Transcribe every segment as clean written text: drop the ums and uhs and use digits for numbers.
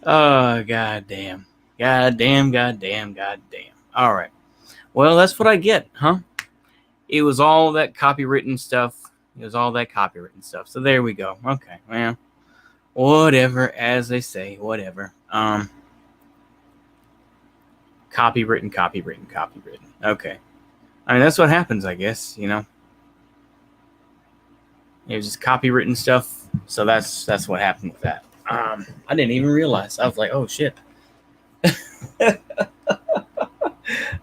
Oh, goddamn. Goddamn. All right. Well, that's what I get, huh? It was all that copywritten stuff. So there we go. Okay, well, whatever, as they say, whatever. Copywritten. Okay. I mean, that's what happens, I guess, It was just copywritten stuff. So that's what happened with that. I didn't even realize. I was like, oh shit.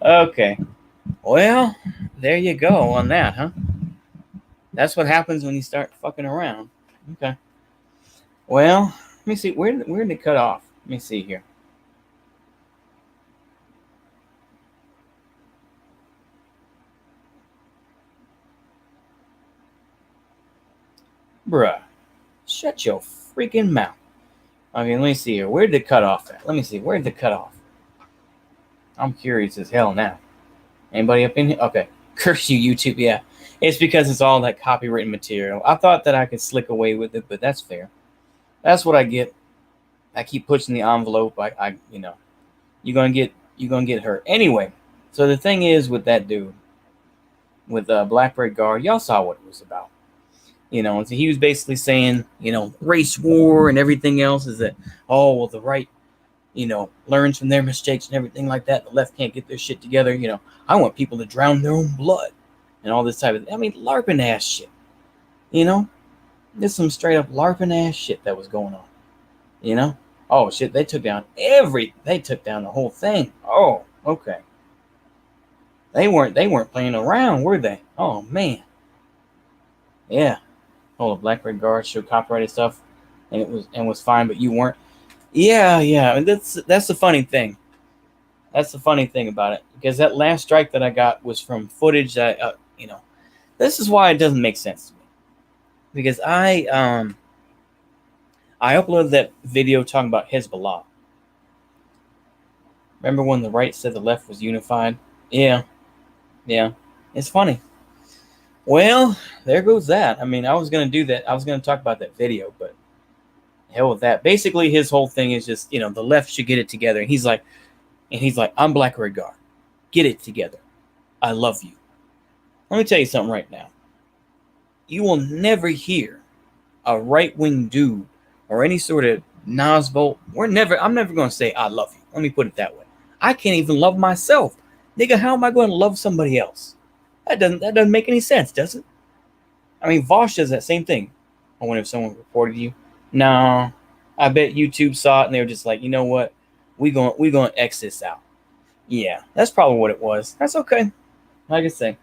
Okay. Well, there you go on that, huh? That's what happens when you start fucking around. Okay. Well, let me see. Where did it cut off? Let me see here. Bruh. Shut your freaking mouth. Okay, let me see here. Where did it cut off at? Let me see. Where did it cut off? I'm curious as hell now. Anybody up in here? Okay. Curse you, YouTube. Yeah. It's because it's all that copywritten material. I thought that I could slick away with it, but that's fair. That's what I get. I keep pushing the envelope. You're gonna get hurt. Anyway, so the thing is with that dude, with Blackbird Guard, y'all saw what it was about. So he was basically saying, race war and everything else is that, oh, well, the right, learns from their mistakes and everything like that. The left can't get their shit together. I want people to drown their own blood and all this type of, LARPing ass shit. There's some straight up LARPing ass shit that was going on. Oh shit, they took down the whole thing. Oh, okay. They weren't playing around, were they? Oh man. Yeah. All the Blackbird Guard showed copyrighted stuff and it was fine, but you weren't. Yeah. And that's the funny thing. That's the funny thing about it. Because that last strike that I got was from footage that this is why it doesn't make sense to me. Because I uploaded that video talking about Hezbollah. Remember when the right said the left was unified? Yeah. It's funny. Well, there goes that. I was going to do that. I was going to talk about that video, but hell with that. Basically, his whole thing is just, the left should get it together. And he's like, I'm Blackbird Guard. Get it together. I love you. Let me tell you something right now. You will never hear a right-wing dude or any sort of Nasvolt. I'm never going to say I love you. Let me put it that way. I can't even love myself. Nigga, how am I going to love somebody else? That doesn't make any sense, does it? Vosh does that same thing. I wonder if someone reported you. No, I bet YouTube saw it and they were just like, you know what? We going to X this out. Yeah, that's probably what it was. That's okay. Like I say.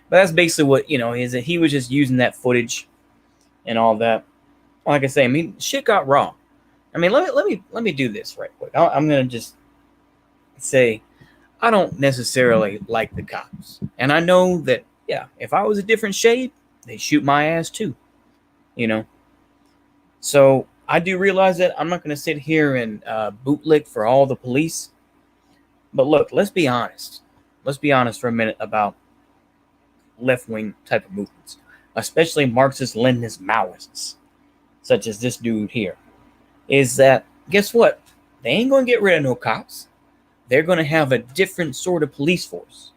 But that's basically what, is that he was just using that footage and all that. Like I say, shit got raw. Let me do this right quick. I'm going to just say I don't necessarily like the cops. And I know that, yeah, if I was a different shade, they'd shoot my ass too. So I do realize that I'm not going to sit here and bootlick for all the police. But look, let's be honest. Let's be honest for a minute about left-wing type of movements, especially Marxist, Leninist, Maoists, such as this dude here, is that, guess what? They ain't going to get rid of no cops. They're going to have a different sort of police force.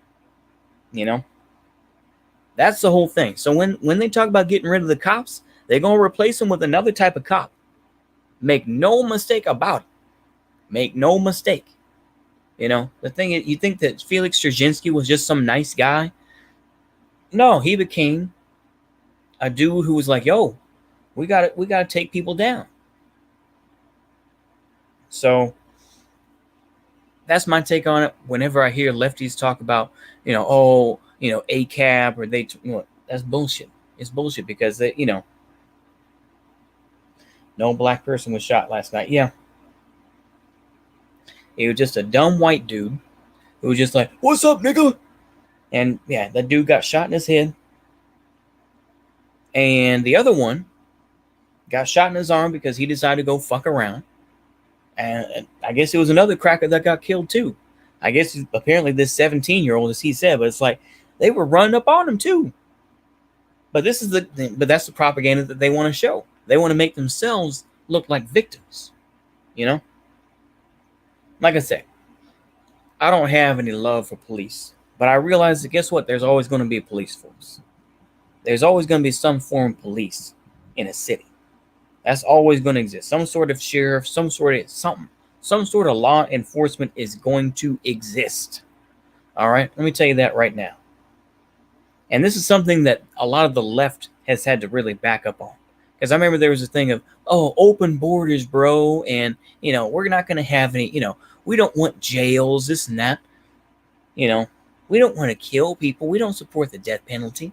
That's the whole thing. So when they talk about getting rid of the cops, they're going to replace them with another type of cop. Make no mistake about it. Make no mistake. The thing is, you think that Felix Dzerzhinsky was just some nice guy? No, he became a dude who was like, yo, we got to take people down. So that's my take on it. Whenever I hear lefties talk about, ACAB or that's bullshit. It's bullshit because they, no black person was shot last night. Yeah. It was just a dumb white dude who was just like, what's up, nigga? And yeah, that dude got shot in his head. And the other one got shot in his arm because he decided to go fuck around. And I guess it was another cracker that got killed too. I guess apparently this 17-year-old, as he said, but it's like they were running up on him too. But that's the propaganda that they want to show. They want to make themselves look like victims. You know, like I said, I don't have any love for police, but I realize that guess what? There's always going to be a police force. There's always going to be some form of police in a city. That's always going to exist. Some sort of sheriff, some sort of something, some sort of law enforcement is going to exist. All right, let me tell you that right now. And this is something that a lot of the left has had to really back up on. Because I remember there was a thing of, oh, open borders, bro. And, we're not going to have any, we don't want jails, this and that. We don't want to kill people. We don't support the death penalty.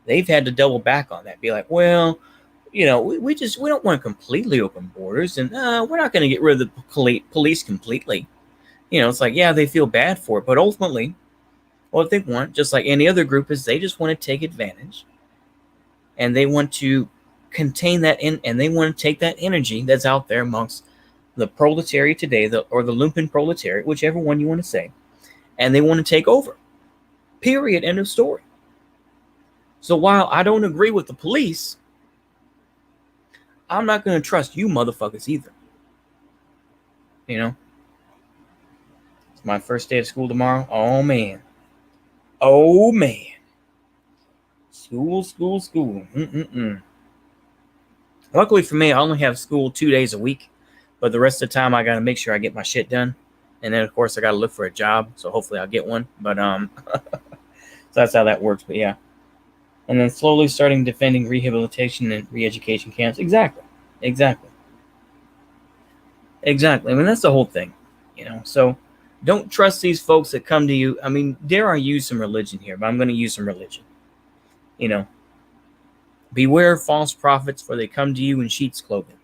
They've had to double back on that. Be like, well, we don't want completely open borders. And we're not going to get rid of the police completely. It's like, yeah, they feel bad for it. But ultimately, what they want, just like any other group, is they just want to take advantage. And they want to contain that and they want to take that energy that's out there amongst the proletariat today, or the lumpen proletariat, whichever one you want to say, and they want to take over. Period. End of story. So while I don't agree with the police, I'm not going to trust you motherfuckers either. It's my first day of school tomorrow. Oh man. School. Luckily for me, I only have school 2 days a week, but the rest of the time I got to make sure I get my shit done. And then of course I got to look for a job. So hopefully I'll get one, but, so that's how that works. But yeah. And then slowly starting defending rehabilitation and re-education camps. Exactly. I mean, that's the whole thing, so don't trust these folks that come to you. I mean, dare I use some religion here, but I'm going to use some religion. Beware of false prophets, for they come to you in sheep's clothing.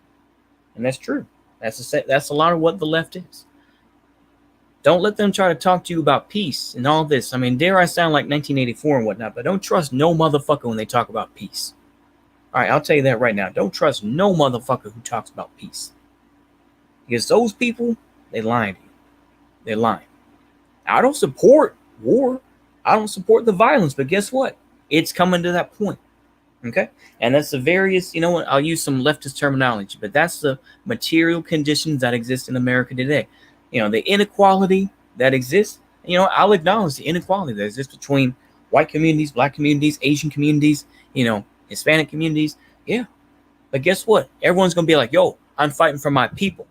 And that's true. That's a lot of what the left is. Don't let them try to talk to you about peace and all this. I mean, dare I sound like 1984 and whatnot, but don't trust no motherfucker when they talk about peace. All right, I'll tell you that right now. Don't trust no motherfucker who talks about peace. Because those people, they lying to you. They're lying. I don't support war. I don't support the violence, but guess what? It's coming to that point. Okay? And that's the various, I'll use some leftist terminology, but that's the material conditions that exist in America today. The inequality that exists, I'll acknowledge the inequality that exists between white communities, black communities, Asian communities, Hispanic communities. Yeah. But guess what? Everyone's going to be like, yo, I'm fighting for my people.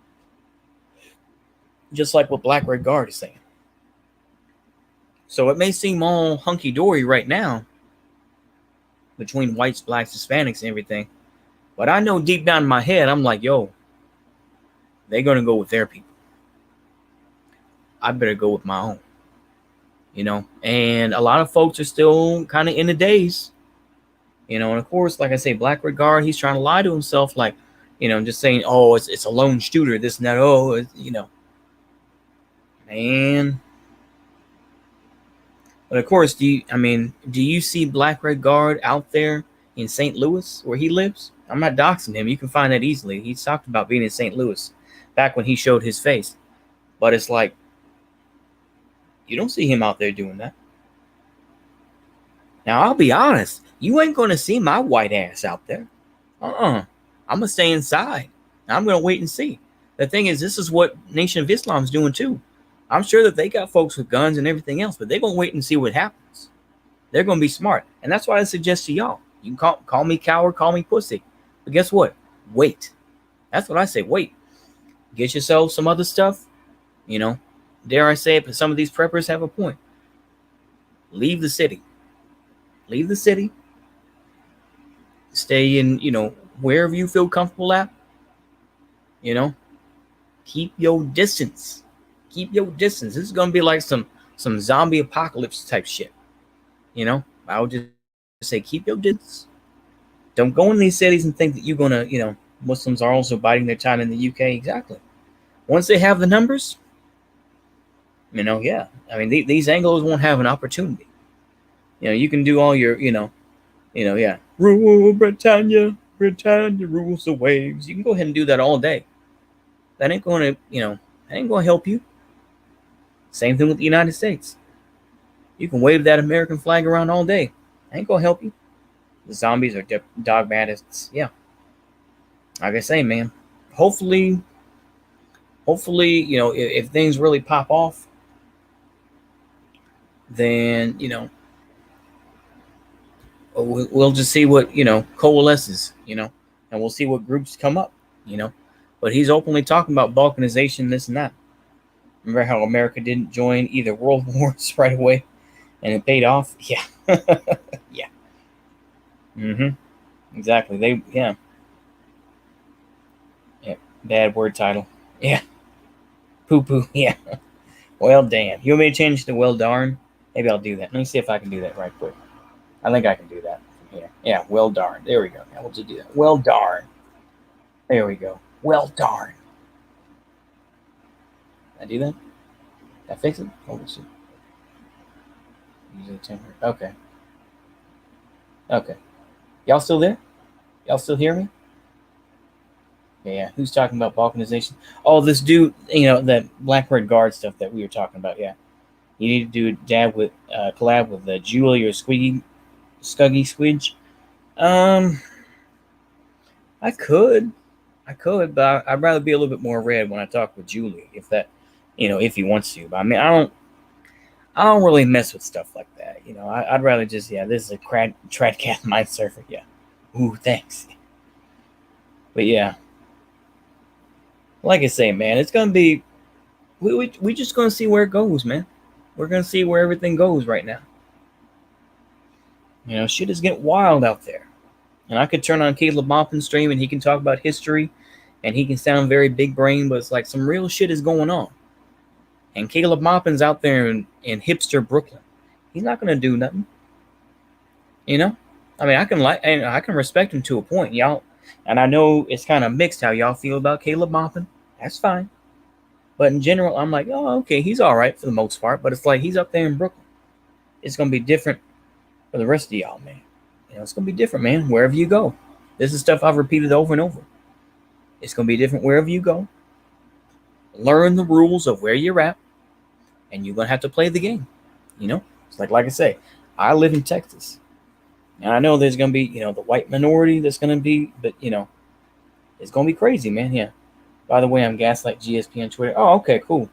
Just like what Black Red Guard is saying. So it may seem all hunky-dory right now between whites, blacks, Hispanics, and everything. But I know deep down in my head, I'm like, yo, they're going to go with their people. I better go with my own. And a lot of folks are still kind of in the daze. And of course, like I say, Black Red Guard, he's trying to lie to himself, like, just saying, oh, it's a lone shooter, this and that, oh, Man. But of course, do you see Black Red Guard out there in St. Louis where he lives? I'm not doxing him. You can find that easily. He's talked about being in St. Louis back when he showed his face. But it's like, you don't see him out there doing that. Now, I'll be honest. You ain't going to see my white ass out there. I'm going to stay inside. I'm going to wait and see. The thing is, this is what Nation of Islam is doing too. I'm sure that they got folks with guns and everything else, but they're going to wait and see what happens. They're going to be smart. And that's why I suggest to y'all, you can call me coward, call me pussy. But guess what? Wait. That's what I say. Wait. Get yourself some other stuff. Dare I say it, but some of these preppers have a point. Leave the city. Stay in, wherever you feel comfortable at. Keep your distance. This is going to be like some zombie apocalypse type shit. I would just say keep your distance. Don't go in these cities and think that you're going to, Muslims are also biding their time in the UK. Exactly. Once they have the numbers, yeah. I mean, these Anglos won't have an opportunity. You can do all your, yeah. Rule Britannia rules the waves. You can go ahead and do that all day. That ain't going to help you. Same thing with the United States. You can wave that American flag around all day. Ain't going to help you. The zombies are dogmatists. Yeah. Like I say, man, hopefully hopefully, if things really pop off, then we'll just see what coalesces, and we'll see what groups come up, But he's openly talking about balkanization, this and that. Remember how America didn't join either world wars right away, and it paid off? Yeah, yeah. Exactly. Yeah. Bad word title. Yeah. Poo poo. Yeah. Well, damn. You want me to change to well darn? Maybe I'll do that. Let me see if I can do that right quick. I think I can do that from here. Yeah, well darn. There we go. Now we'll just do that. Well darn. There we go. Well darn. Did I do that? Did I fix it? Holy shit. Use a temporary. Okay. Okay. Y'all still there? Y'all still hear me? Yeah. Who's talking about balkanization? Oh, this dude, that Black Red Guard stuff that we were talking about. Yeah. You need to do a collab with Julie or Scuggy Squidge. I could, but I'd rather be a little bit more red when I talk with Julie, if he wants to. But I mean, I don't really mess with stuff like that. I'd rather just, this is a Tradcat Mind Surfer. Yeah. Ooh, thanks. But yeah, like I say, man, it's gonna be. We just gonna see where it goes, man. We're gonna see where everything goes right now. Shit is getting wild out there. And I could turn on Caleb Maupin's stream and he can talk about history and he can sound very big brain, but it's like some real shit is going on. And Caleb Maupin's out there in hipster Brooklyn. He's not going to do nothing. I mean, I can respect him to a point, y'all. And I know it's kind of mixed how y'all feel about Caleb Maupin. That's fine. But in general, I'm like, oh, okay, he's all right for the most part. But it's like he's up there in Brooklyn. It's going to be different for the rest of y'all, man. It's going to be different, man, wherever you go. This is stuff I've repeated over and over. It's going to be different wherever you go. Learn the rules of where you're at, and you're going to have to play the game. It's like I say, I live in Texas. And I know there's going to be, the white minority that's going to be, but, it's going to be crazy, man. Yeah. By the way, I'm Gaslight GSP on Twitter. Oh, okay, cool.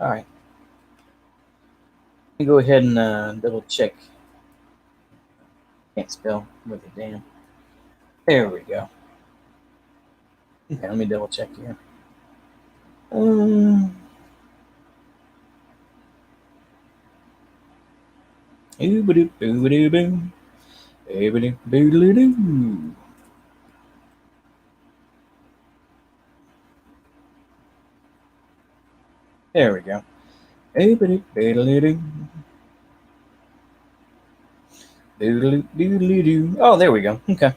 All right. Let me go ahead and double check. Can't spell with a damn. There we go. Okay, let me double check here. There we go. Oh, there we go. Okay.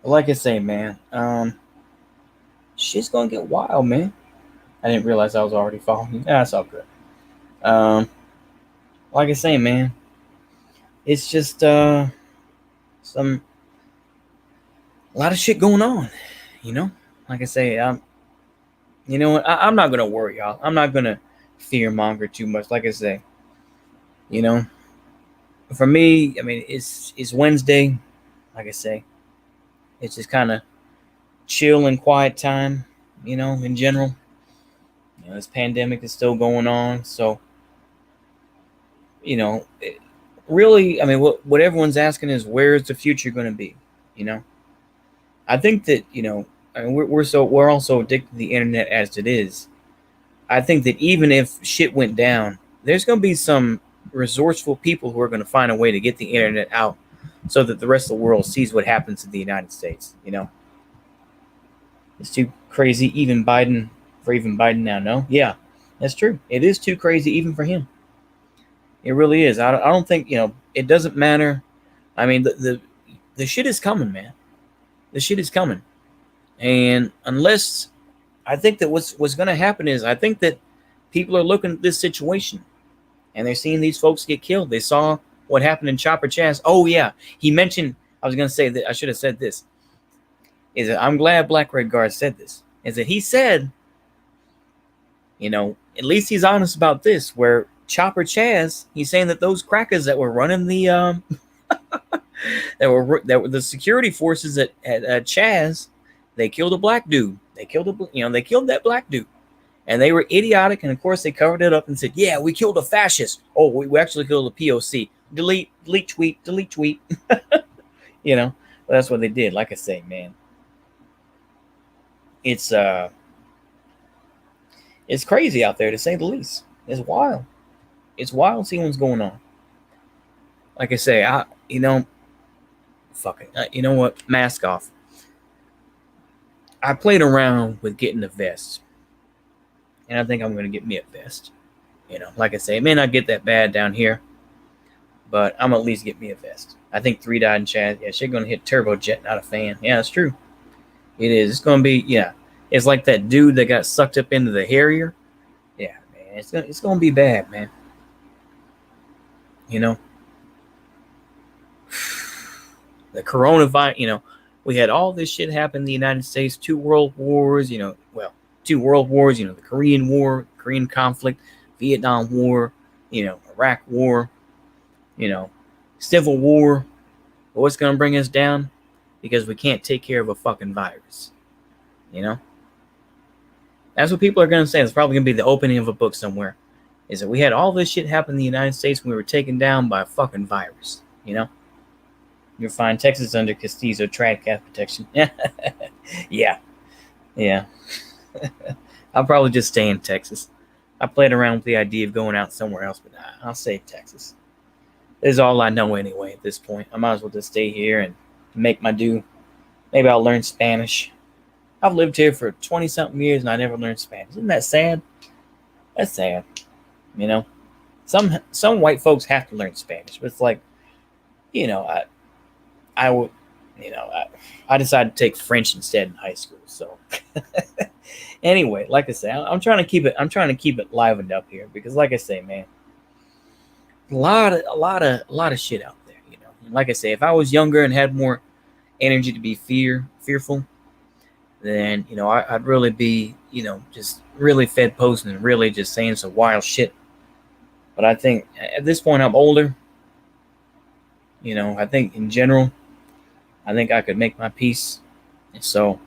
Like I say, man, shit's gonna get wild, man. I didn't realize I was already following you. That's all good. Like I say, man, it's just a lot of shit going on. Like I say, I'm not gonna worry, y'all. I'm not gonna fear monger too much. Like I say, for me, I mean, it's Wednesday. Like I say, it's just kind of chill and quiet time, in general. This pandemic is still going on. So, really, I mean, what everyone's asking is, where's the future going to be? I think that, I mean, we're all so addicted to the internet as it is. I think that even if shit went down, there's going to be some resourceful people who are going to find a way to get the internet out so that the rest of the world sees what happens in the United States. It's too crazy even Biden now. No, yeah, that's true. It is too crazy even for him. It really is. I don't think it doesn't matter. I mean, the shit is coming, man. The shit is coming, and unless I think that what's going to happen is I think that people are looking at this situation and they're seeing these folks get killed. They saw what happened in Chopper Chaz. Oh yeah, he mentioned. I was going to say that I should have said this. Is that I'm glad Black Red Guard said this. Is that he said, at least he's honest about this. Where Chopper Chaz, he's saying that those crackers that were running the that were the security forces at Chaz, They killed a black dude. They killed they killed that black dude. And they were idiotic, and of course they covered it up and said, "Yeah, we killed a fascist. Oh, we actually killed a POC. Delete tweet, delete tweet." Well, that's what they did. Like I say, man, it's it's crazy out there, to say the least. It's wild. It's wild seeing what's going on. Like I say, fuck it. You know what? Mask off. I played around with getting a vest, and I think I'm going to get me a vest. Like I say, it may not get that bad down here, but I'm at least get me a vest. I think 3 died in chat. Yeah, she's going to hit turbojet, not a fan. Yeah, that's true. It is. It's going to be, it's like that dude that got sucked up into the Harrier. Yeah, man, it's going to be bad, man. The coronavirus, we had all this shit happen in the United States, 2 world wars, 2 world wars, the Korean War, Korean conflict, Vietnam War, Iraq War, Civil War. But what's going to bring us down? Because we can't take care of a fucking virus. That's what people are going to say. It's probably going to be the opening of a book somewhere. Is that we had all this shit happen in the United States when we were taken down by a fucking virus. You'll find Texas under Castillo Tradcat protection. Yeah. I'll probably just stay in Texas. I played around with the idea of going out somewhere else, but I'll stay Texas. This is all I know anyway at this point. I might as well just stay here and make my due. Maybe I'll learn Spanish. I've lived here for 20-something years and I never learned Spanish. Isn't that sad? That's sad. Some white folks have to learn Spanish, but it's like, I would, I decided to take French instead in high school. So anyway, like I say, I'm trying to keep it livened up here because, like I say, man, a lot of shit out there. Like I say, if I was younger and had more energy to be fearful, then I'd really be just really fed posting and really just saying some wild shit. But I think at this point I'm older. I think in general, I think I could make my peace. So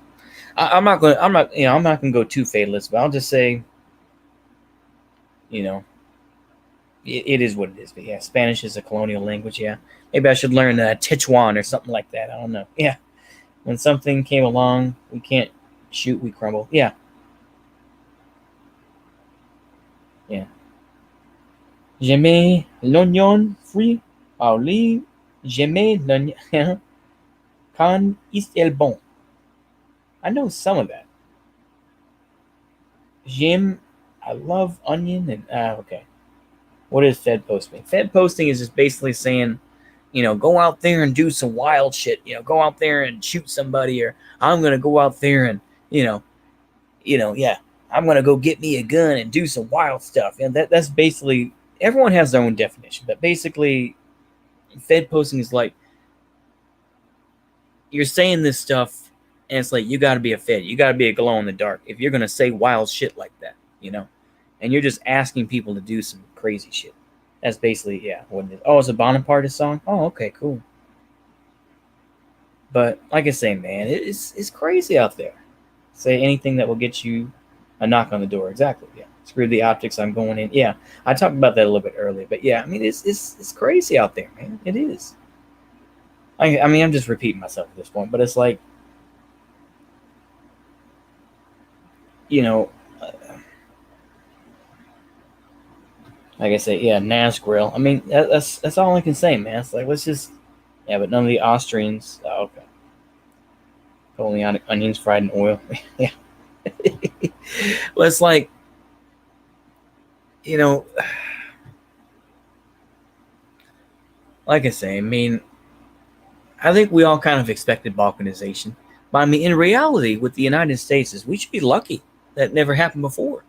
I'm not gonna go too fatalist, but I'll just say, it is what it is. But yeah, Spanish is a colonial language. Yeah, maybe I should learn Techuan or something like that. I don't know. Yeah, when something came along, we can't shoot, we crumble. Yeah. J'aimais l'oignon frit, Pauli. J'aimais l'oignon quand il bon. I know some of that. I love onion and okay. What does Fed posting? Fed posting is just basically saying, go out there and do some wild shit. Go out there and shoot somebody, or I'm gonna go out there and I'm gonna go get me a gun and do some wild stuff. And that's basically, everyone has their own definition, but basically, Fed posting is like you're saying this stuff, and it's like you got to be a Fed, you got to be a glow in the dark if you're gonna say wild shit like that, and you're just asking people to do some crazy shit. That's basically what it is. Oh, it's a Bonapartist song. Oh, okay, cool. But like I say, man, it's crazy out there. Say anything that will get you a knock on the door. Exactly. Yeah. Screw the optics. I'm going in. Yeah. I talked about that a little bit earlier, but yeah, I mean, it's crazy out there, man. It is. I mean, I'm just repeating myself at this point, but it's like, like I say, yeah, Nas Grill. I mean, that's all I can say, man. It's like, let's just, but none of the Austrians. Oh, okay. Only onions fried in oil. Yeah. Well, it's like, like I say, I mean, I think we all kind of expected balkanization. But I mean, in reality, with the United States, is we should be lucky that never happened before.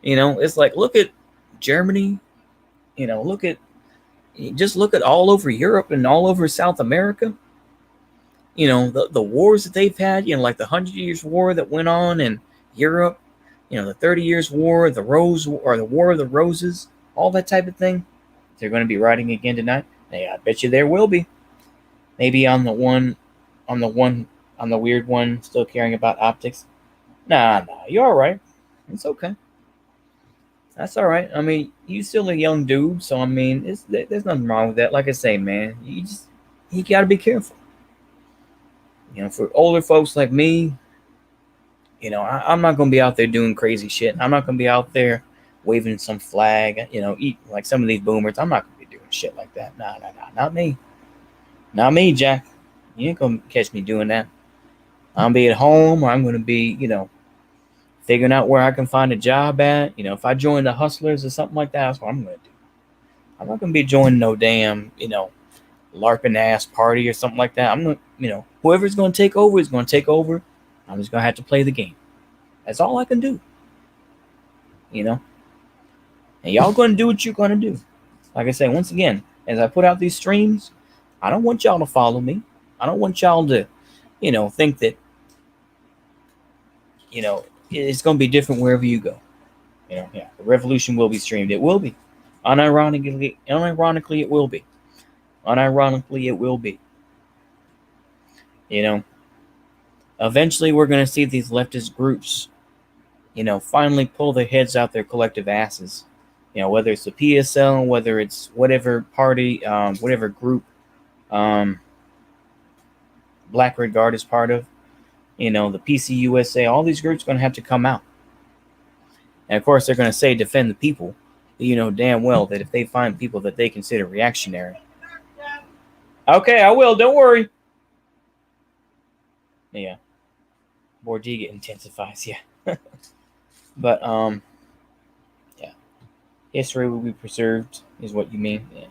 It's like, look at Germany, look at all over Europe and all over South America. The wars that they've had, like the 100 Years' War that went on in Europe, the 30 Years' War, the War of the Roses, all that type of thing. They're going to be writing again tonight. Hey, I bet you there will be. Maybe on the one I'm the weird one still caring about optics. Nah, you're all right. It's okay. That's all right. I mean, you still a young dude, so I mean, there's nothing wrong with that. Like I say, man, you gotta be careful. For older folks like me, I'm not gonna be out there doing crazy shit. I'm not gonna be out there waving some flag. Eat like some of these boomers. I'm not gonna be doing shit like that. Nah, not me. Not me, Jack. You ain't gonna catch me doing that. I'm gonna be at home, or I'm gonna be, figuring out where I can find a job at. If I join the Hustlers or something like that, that's what I'm gonna do. I'm not gonna be joining no damn, LARPing ass party or something like that. I'm gonna, whoever's gonna take over is gonna take over. I'm just gonna have to play the game. That's all I can do. And y'all gonna do what you're gonna do. Like I say, once again, as I put out these streams, I don't want y'all to follow me. I don't want y'all to, think that, it's gonna be different wherever you go. The revolution will be streamed. It will be. Unironically, it will be. Unironically, it will be. Eventually we're going to see these leftist groups, finally pull their heads out their collective asses. Whether it's the PSL, whether it's whatever party, whatever group Black Red Guard is part of, the PCUSA, all these groups are going to have to come out. And of course, they're going to say defend the people. But you know damn well that if they find people that they consider reactionary. Okay, I will. Don't worry. Yeah. Bordiga intensifies. Yeah. But, yeah. History will be preserved, is what you mean. Yeah.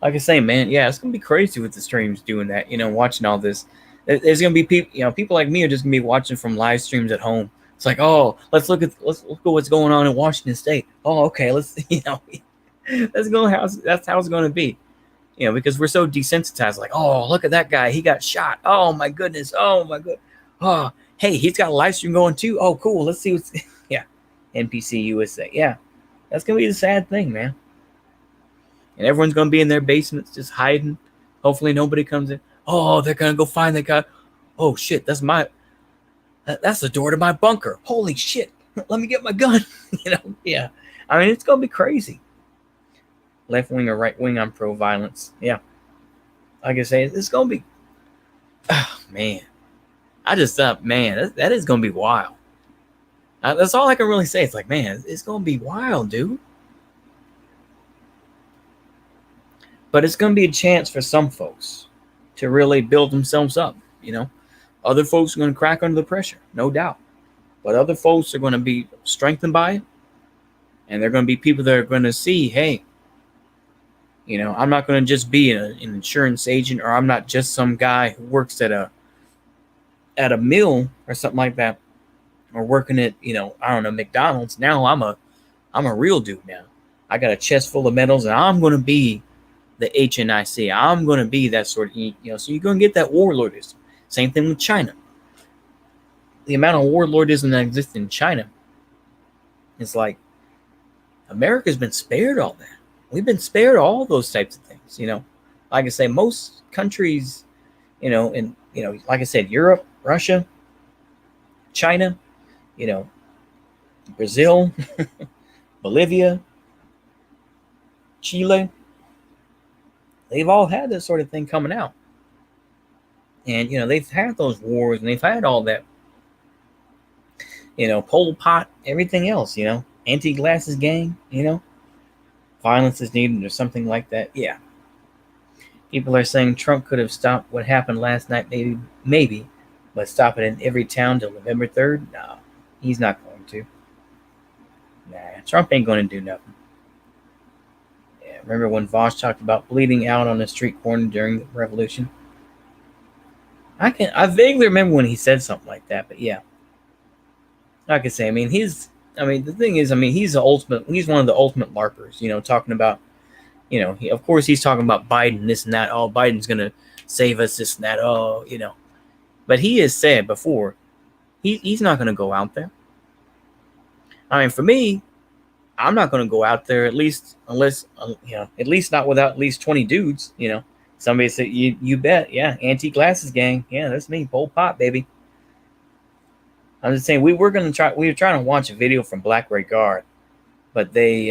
Like I say, man, yeah, it's going to be crazy with the streams doing that, watching all this. There's going to be people, people like me are just going to be watching from live streams at home. It's like, oh, let's look at what's going on in Washington State. Oh, okay, let's that's how it's going to be. Because we're so desensitized. Like, oh, look at that guy, he got shot. Oh my goodness. Oh my good. Oh, hey, he's got a live stream going too. Oh, cool. Let's see what's yeah. NPC USA. Yeah, that's gonna be the sad thing, man. And everyone's gonna be in their basements just hiding. Hopefully nobody comes in. Oh, they're gonna go find that guy. Oh shit, that's the door to my bunker. Holy shit. Let me get my gun. Yeah. I mean, it's going to be crazy. Left wing or right wing, I'm pro-violence. Yeah. Like I say, it's going to be... Oh, man. I just thought, man, that is going to be wild. That's all I can really say. It's like, man, it's going to be wild, dude. But it's going to be a chance for some folks to really build themselves up, Other folks are going to crack under the pressure, no doubt. But other folks are going to be strengthened by it. And they're going to be people that are going to see, hey, I'm not going to just be an insurance agent, or I'm not just some guy who works at a mill or something like that, or working at, I don't know, McDonald's. Now I'm a real dude now. I got a chest full of medals, and I'm going to be the HNIC. I'm going to be that sort of, so you're going to get that warlordism. Same thing with China. The amount of warlordism that exists in China is like, America's been spared all that. We've been spared all those types of things, Like I say, most countries, like I said, Europe, Russia, China, Brazil, Bolivia, Chile, they've all had this sort of thing coming out. And, they've had those wars, and they've had all that, Pol Pot, everything else, anti-glasses gang, violence is needed or something like that. Yeah. People are saying Trump could have stopped what happened last night, maybe, but stop it in every town till November 3rd? No, he's not going to. Nah, Trump ain't going to do nothing. Yeah, remember when Vosh talked about bleeding out on the street corner during the revolution? I vaguely remember when he said something like that, but yeah. Like I say, the thing is, he's one of the ultimate LARPers, talking about, of course he's talking about Biden, this and that. Oh, Biden's going to save us, this and that. Oh, but he has said before, he's not going to go out there. For me, I'm not going to go out there, at least unless, at least not without at least 20 dudes, Somebody said, you bet. Yeah, Antique Glasses Gang. Yeah, that's me, Pol Pot, baby. I'm just saying, we were trying to watch a video from Black Ray Guard, but they,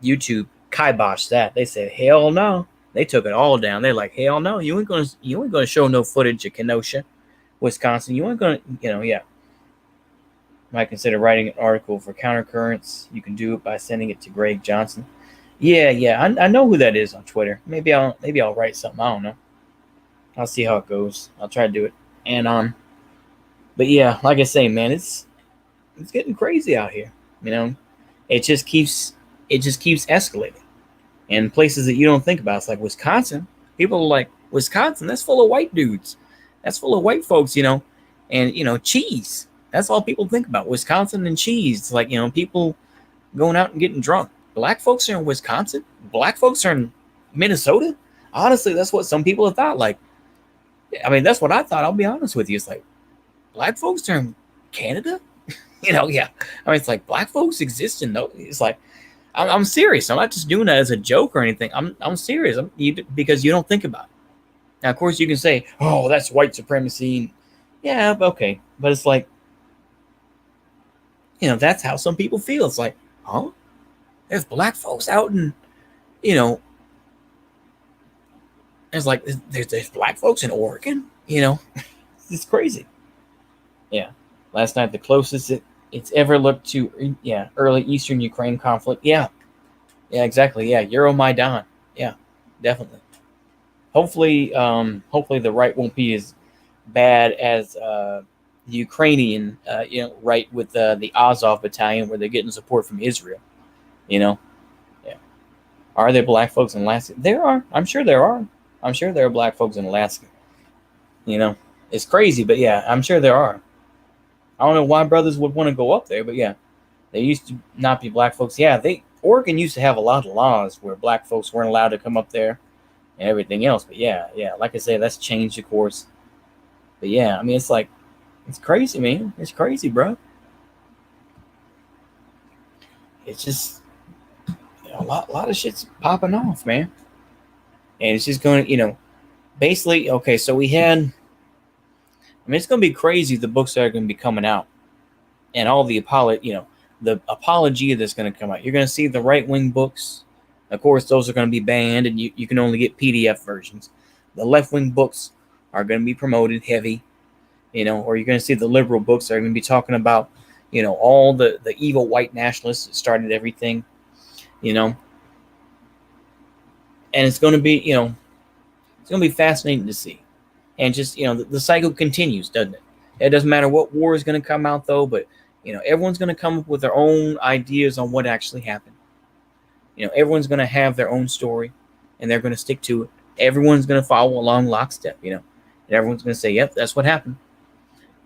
YouTube kiboshed that. They said, hell no. They took it all down. They're like, hell no, you ain't gonna show no footage of Kenosha, Wisconsin. You ain't gonna, yeah. Might consider writing an article for Countercurrents. You can do it by sending it to Greg Johnson. Yeah. I know who that is on Twitter. Maybe I'll write something. I don't know. I'll see how it goes. I'll try to do it. And but yeah, like I say, man, it's getting crazy out here. It just keeps escalating. And places that you don't think about, it's like Wisconsin. People are like, Wisconsin, that's full of white dudes. That's full of white folks, and cheese. That's all people think about. Wisconsin and cheese. It's like, people going out and getting drunk. Black folks are in Wisconsin. Black folks are in Minnesota. Honestly, that's what some people have thought. Like, that's what I thought. I'll be honest with you. It's like, black folks are in Canada. Yeah. It's like, black folks exist in those. It's like, I'm serious. I'm not just doing that as a joke or anything. I'm serious. Because you don't think about it. Now, of course, you can say, "Oh, that's white supremacy." Yeah, okay, but it's like, that's how some people feel. It's like, huh? There's black folks out in, it's like there's black folks in Oregon. It's crazy. Yeah. Last night, the closest it's ever looked to, early Eastern Ukraine conflict. Yeah, exactly. Yeah, Euromaidan. Yeah, definitely. Hopefully the right won't be as bad as the Ukrainian, right, with the Azov battalion, where they're getting support from Israel. Yeah. Are there black folks in Alaska? There are. I'm sure there are. I'm sure there are black folks in Alaska. It's crazy, but yeah, I'm sure there are. I don't know why brothers would want to go up there, but yeah, there used to not be black folks. Yeah, Oregon used to have a lot of laws where black folks weren't allowed to come up there and everything else. But yeah, like I say, that's changed, of course. But yeah, it's like, it's crazy, man. It's crazy, bro. It's just a lot of shit's popping off, man. And it's just going to, basically, okay, so we had, it's going to be crazy, the books that are going to be coming out. And all the the apologia that's going to come out. You're going to see the right-wing books. Of course, those are going to be banned, and you can only get PDF versions. The left-wing books are going to be promoted heavy, or you're going to see the liberal books that are going to be talking about, all the evil white nationalists that started everything, And it's going to be, it's going to be fascinating to see. And just, the cycle continues, doesn't it? It doesn't matter what war is going to come out, though, but, everyone's going to come up with their own ideas on what actually happened. Everyone's going to have their own story, and they're going to stick to it. Everyone's going to follow along lockstep, and everyone's going to say, yep, that's what happened.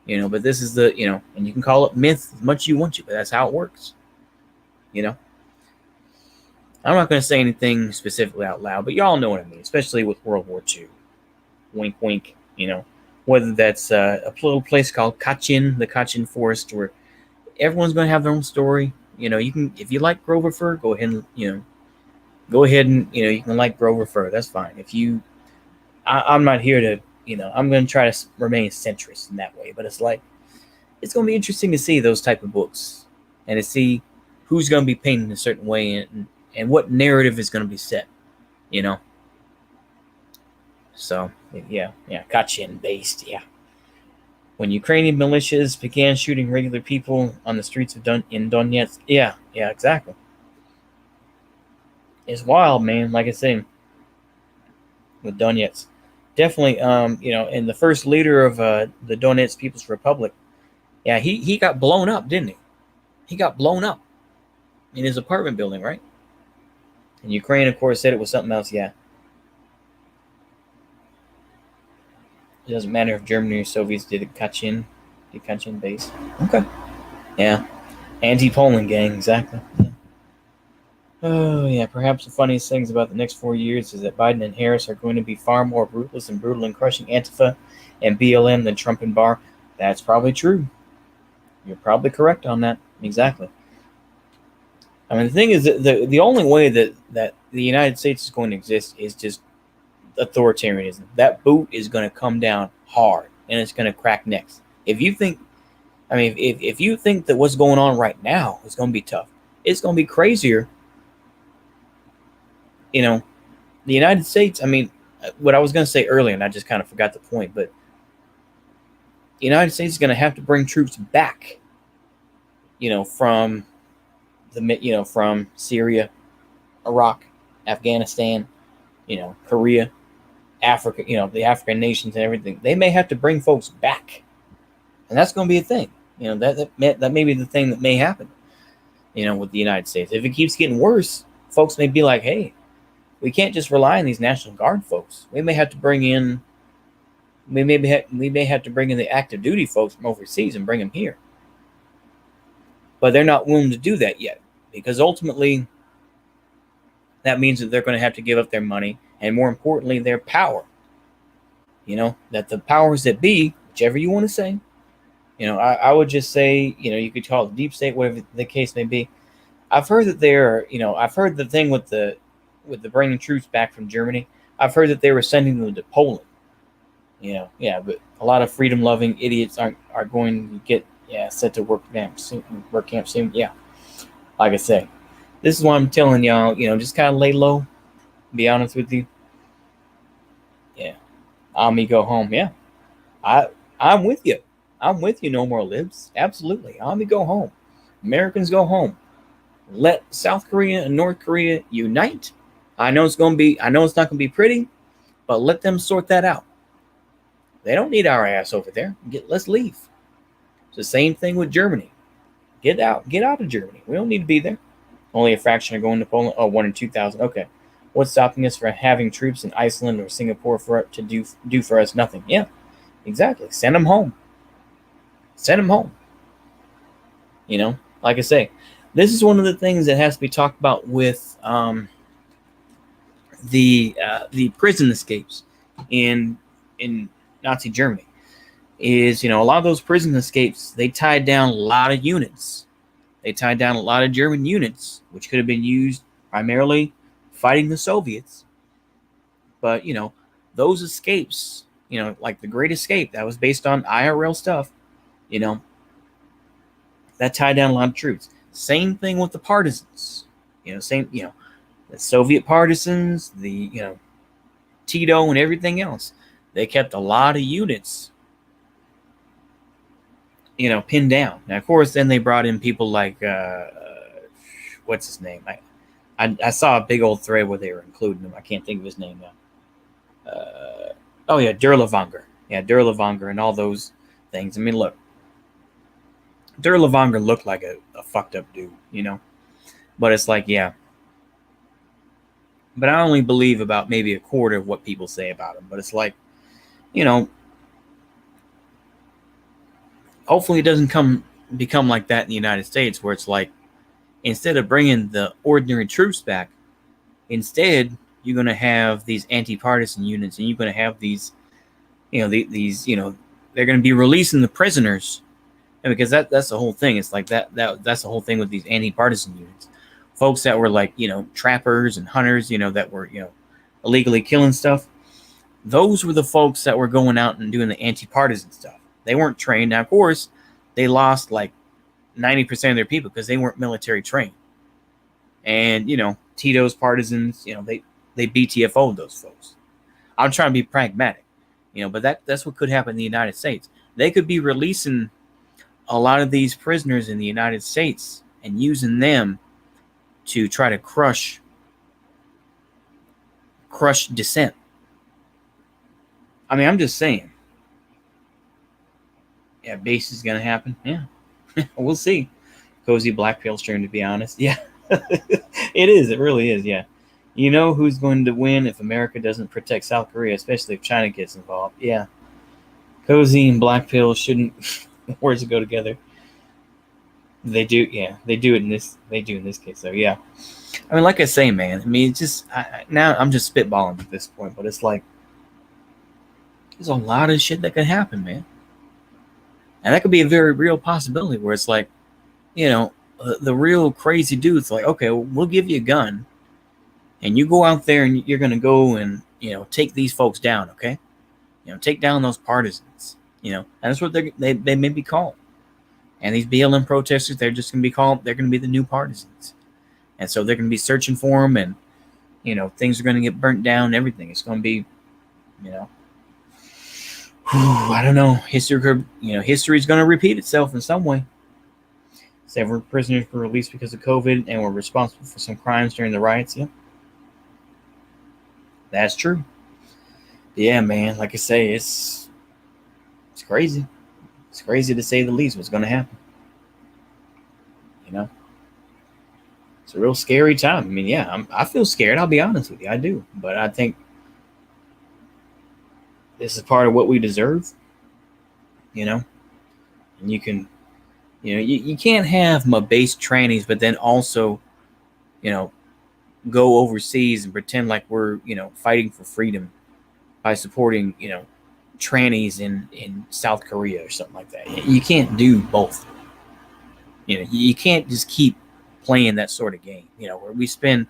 But this is the, and you can call it myth as much as you want to, but that's how it works. I'm not going to say anything specifically out loud, but y'all know what I mean, especially with World War II. Wink, wink, whether that's a little place called Kachin, the Kachin Forest, where everyone's going to have their own story. You can, if you like Grover Fur, go ahead and, you can like Grover Fur. That's fine. If you, I'm not here to, I'm going to try to remain centrist in that way. But it's like, it's going to be interesting to see those type of books and to see who's going to be painted a certain way and what narrative is going to be set, So, yeah, Kachin based, yeah. When Ukrainian militias began shooting regular people on the streets of in Donetsk. Yeah, exactly. It's wild, man. Like I say, with Donetsk, definitely. And the first leader of the Donetsk People's Republic, yeah, he got blown up, didn't he? He got blown up in his apartment building, right? And Ukraine, of course, said it was something else. Yeah. It doesn't matter if Germany or Soviets did Kachin base. Okay. Yeah. Anti-Poland gang, exactly. Yeah. Oh, yeah. Perhaps the funniest things about the next 4 years is that Biden and Harris are going to be far more ruthless and brutal in crushing Antifa and BLM than Trump and Barr. That's probably true. You're probably correct on that. Exactly. The thing is that the only way that the United States is going to exist is just authoritarianism. That boot is going to come down hard, and it's going to crack necks. If you think if you think that what's going on right now is going to be tough, it's going to be crazier. You know, the United States, what I was going to say earlier, and I just kind of forgot the point, but the United States is going to have to bring troops back, from from Syria, Iraq, Afghanistan, Korea, Africa, the African nations and everything. They may have to bring folks back, and that's going to be a thing. That may be the thing that may happen, with the United States. If it keeps getting worse, folks may be like, hey, we can't just rely on these National Guard folks. We may have to bring in, we may have to bring in the active duty folks from overseas and bring them here. But they're not willing to do that yet, because ultimately that means that they're going to have to give up their money and, more importantly, their power. That the powers that be, whichever you want to say, I would just say, you could call it deep state, whatever the case may be. I've heard that I've heard the thing with the bringing troops back from Germany. I've heard that they were sending them to Poland. But a lot of freedom-loving idiots are going to get set to work camp soon. Yeah, like I say, this is why I'm telling y'all. Just kind of lay low. Be honest with you. Yeah, Army go home. Yeah, I'm with you. I'm with you. No more libs. Absolutely, Army go home. Americans go home. Let South Korea and North Korea unite. I know it's not going to be pretty, but let them sort that out. They don't need our ass over there. Let's leave. It's the same thing with Germany. Get out of Germany. We don't need to be there. Only a fraction are going to Poland. Oh, 1 in 2,000. Okay. What's stopping us from having troops in Iceland or Singapore to do for us? Nothing. Yeah, exactly. Send them home. Send them home. Like I say, this is one of the things that has to be talked about with the prison escapes in Nazi Germany. Is, a lot of those prison escapes, they tied down a lot of units. They tied down a lot of German units, which could have been used primarily fighting the Soviets. But, those escapes, like the Great Escape, that was based on IRL stuff, that tied down a lot of troops. Same thing with the partisans, the Soviet partisans, the, Tito and everything else. They kept a lot of units, pinned down. Now, of course, then they brought in people like, what's his name? I saw a big old thread where they were including him. I can't think of his name now. Derlevanger. Yeah, Derlevanger and all those things. Look, Derlevanger looked like a fucked up dude, But it's like, yeah. But I only believe about maybe a quarter of what people say about him. But it's like, hopefully it doesn't become like that in the United States, where it's like, instead of bringing the ordinary troops back, instead you're going to have these anti-partisan units, and you're going to have these, they're going to be releasing the prisoners, and because that's the whole thing. It's like that's the whole thing with these anti-partisan units, folks that were like, trappers and hunters, that were, illegally killing stuff. Those were the folks that were going out and doing the anti-partisan stuff. They weren't trained. Now, of course, they lost like 90% of their people because they weren't military trained. And, Tito's partisans, they BTFO'd those folks. I'm trying to be pragmatic, but that's what could happen in the United States. They could be releasing a lot of these prisoners in the United States and using them to try to crush dissent. I'm just saying. Yeah, base is going to happen. Yeah, we'll see. Cozy black pill stream, to be honest. Yeah, it is. It really is, yeah. Who's going to win if America doesn't protect South Korea, especially if China gets involved. Yeah. Cozy and black pill shouldn't words go together. They do, yeah. They do in this case, so yeah. Like I say, man, it's just, now I'm just spitballing at this point, but it's like, there's a lot of shit that could happen, man. And that could be a very real possibility where it's like, the real crazy dude's like, okay, we'll give you a gun, and you go out there and you're going to go and take these folks down, okay? Take down those partisans, and that's what they may be called. And these BLM protesters, they're just going to be called, they're going to be the new partisans. And so they're going to be searching for them, and, things are going to get burnt down and everything. It's going to be, I don't know. History is going to repeat itself in some way. Several prisoners were released because of COVID and were responsible for some crimes during the riots. Yeah, that's true. Yeah, man. Like I say, it's crazy. It's crazy to say the least what's going to happen. It's a real scary time. I mean, yeah, I feel scared. I'll be honest with you. I do. But I think this is part of what we deserve. And you can, you can't have my base trannies, but then also, go overseas and pretend like we're, fighting for freedom by supporting, trannies in South Korea or something like that. You can't do both. You can't just keep playing that sort of game, where we spend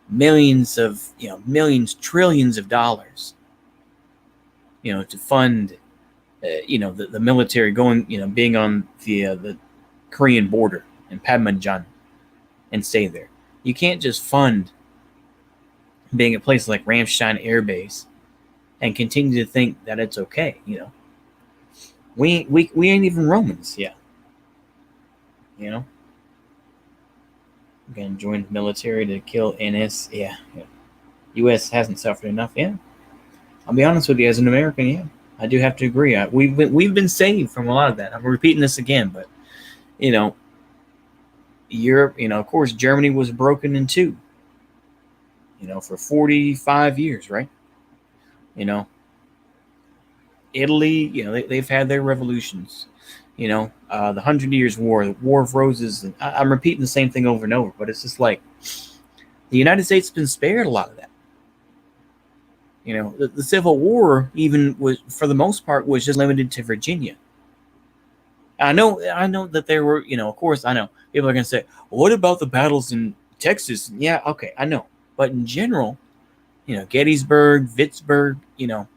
millions, trillions of dollars, to fund, the military going, being on the Korean border in Panmunjom and stay there. You can't just fund being a place like Ramstein Air Base and continue to think that it's okay. We ain't even Romans yet. Gonna join the military to kill NS. Yeah. U.S. hasn't suffered enough. Yeah. I'll be honest with you, as an American, yeah, I do have to agree. We've been saved from a lot of that. I'm repeating this again, but Europe, of course, Germany was broken in two. For 45 years, right? Italy, they've had their revolutions. The 100 Years' War, the War of Roses. And I'm repeating the same thing over and over, but it's just like the United States has been spared a lot of that. The Civil War, even was, for the most part, was just limited to Virginia. I know that there were, of course, I know people are going to say, what about the battles in Texas? Yeah, okay, I know. But in general, Gettysburg, Vicksburg, it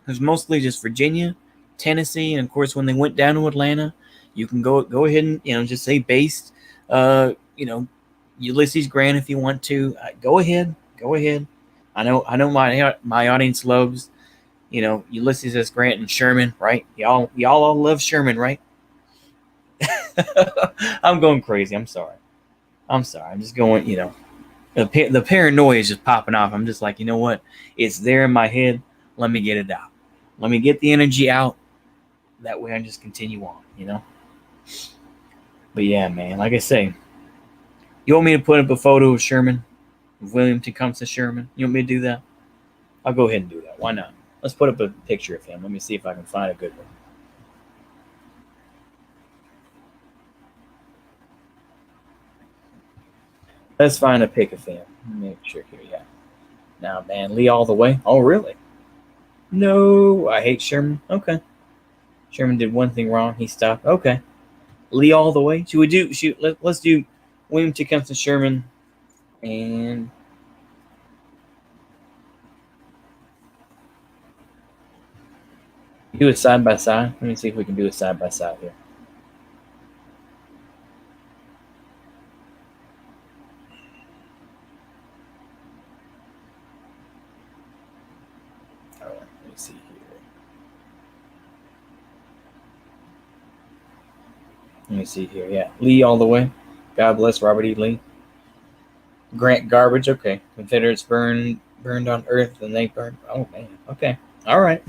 was mostly just Virginia, Tennessee, and of course, when they went down to Atlanta, you can go ahead and just say based, Ulysses Grant if you want to. Go ahead. I know my audience loves, Ulysses S. Grant and Sherman, right? Y'all all love Sherman, right? I'm going crazy. I'm sorry. I'm just going. The paranoia is just popping off. I'm just like, you know what? It's there in my head. Let me get it out. Let me get the energy out. That way I just continue on, But yeah, man, like I say, you want me to put up a photo of Sherman, of William Tecumseh Sherman? You want me to do that? I'll go ahead and do that. Why not? Let's put up a picture of him. Let me see if I can find a good one. Let's find a pic of him. Let me make sure here. Yeah. Now, man, Lee all the way. Oh, really? No, I hate Sherman. Okay. Sherman did one thing wrong. He stopped. Okay. Lee all the way. Let's do William Tecumseh Sherman and do it side by side. Let me see if we can do it side by side here. All right, let me see here. Let me see here. Yeah, Lee all the way. God bless Robert E. Lee. Grant garbage. Okay. Confederates burned on earth and they burned. Oh man. Okay. All right.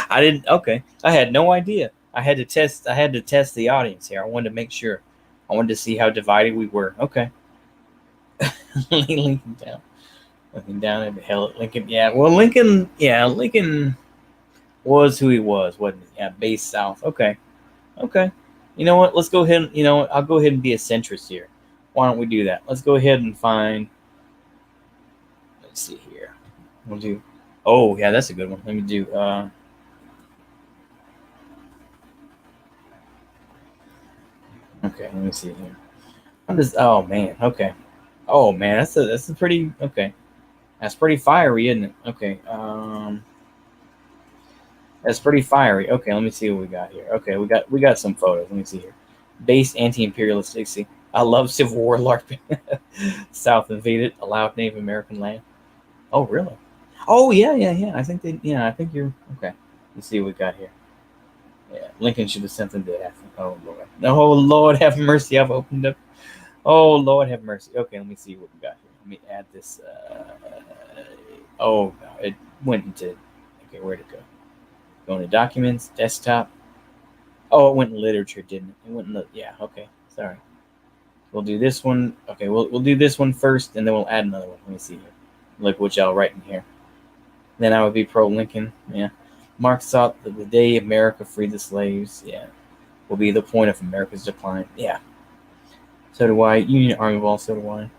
I didn't. Okay. I had no idea. I had to test the audience here. I wanted to make sure. I wanted to see how divided we were. Okay. Lincoln down. Looking down at hell at Lincoln. Yeah. Well, Lincoln. Yeah. Lincoln was who he was, wasn't he? Yeah. Based south. Okay. Okay. You know what? Let's go ahead. I'll go ahead and be a centrist here. Why don't we do that? Let's go ahead and find. Let's see here. We'll do. Oh yeah, that's a good one. Let me do. Okay, let me see here. I'm just. Oh man. Okay. Oh man, that's a pretty. Okay. That's pretty fiery, isn't it? Okay. That's pretty fiery. Okay, let me see what we got here. Okay, we got some photos. Let me see here. Base anti-imperialist. See, I love Civil War LARPing. South invaded, allowed Native American land. Oh, really? Oh, yeah. I think they. Yeah, I think you're okay. Let's see what we got here. Yeah, Lincoln should have sent them to death. Oh Lord. Oh Lord, have mercy. I've opened up. Oh Lord, have mercy. Okay, let me see what we got here. Let me add this. Oh, no, it went into. Okay, where'd it go? Going to documents, desktop. Oh, it went in literature, didn't it? It went in the. Yeah. Okay. Sorry. We'll do this one. Okay, we'll do this one first, and then we'll add another one. Let me see here. Look what y'all writing here. Then I would be pro Lincoln. Yeah. Marx thought that the day America freed the slaves, yeah, will be the point of America's decline. Yeah. So do I. Union Army Ball, so do I.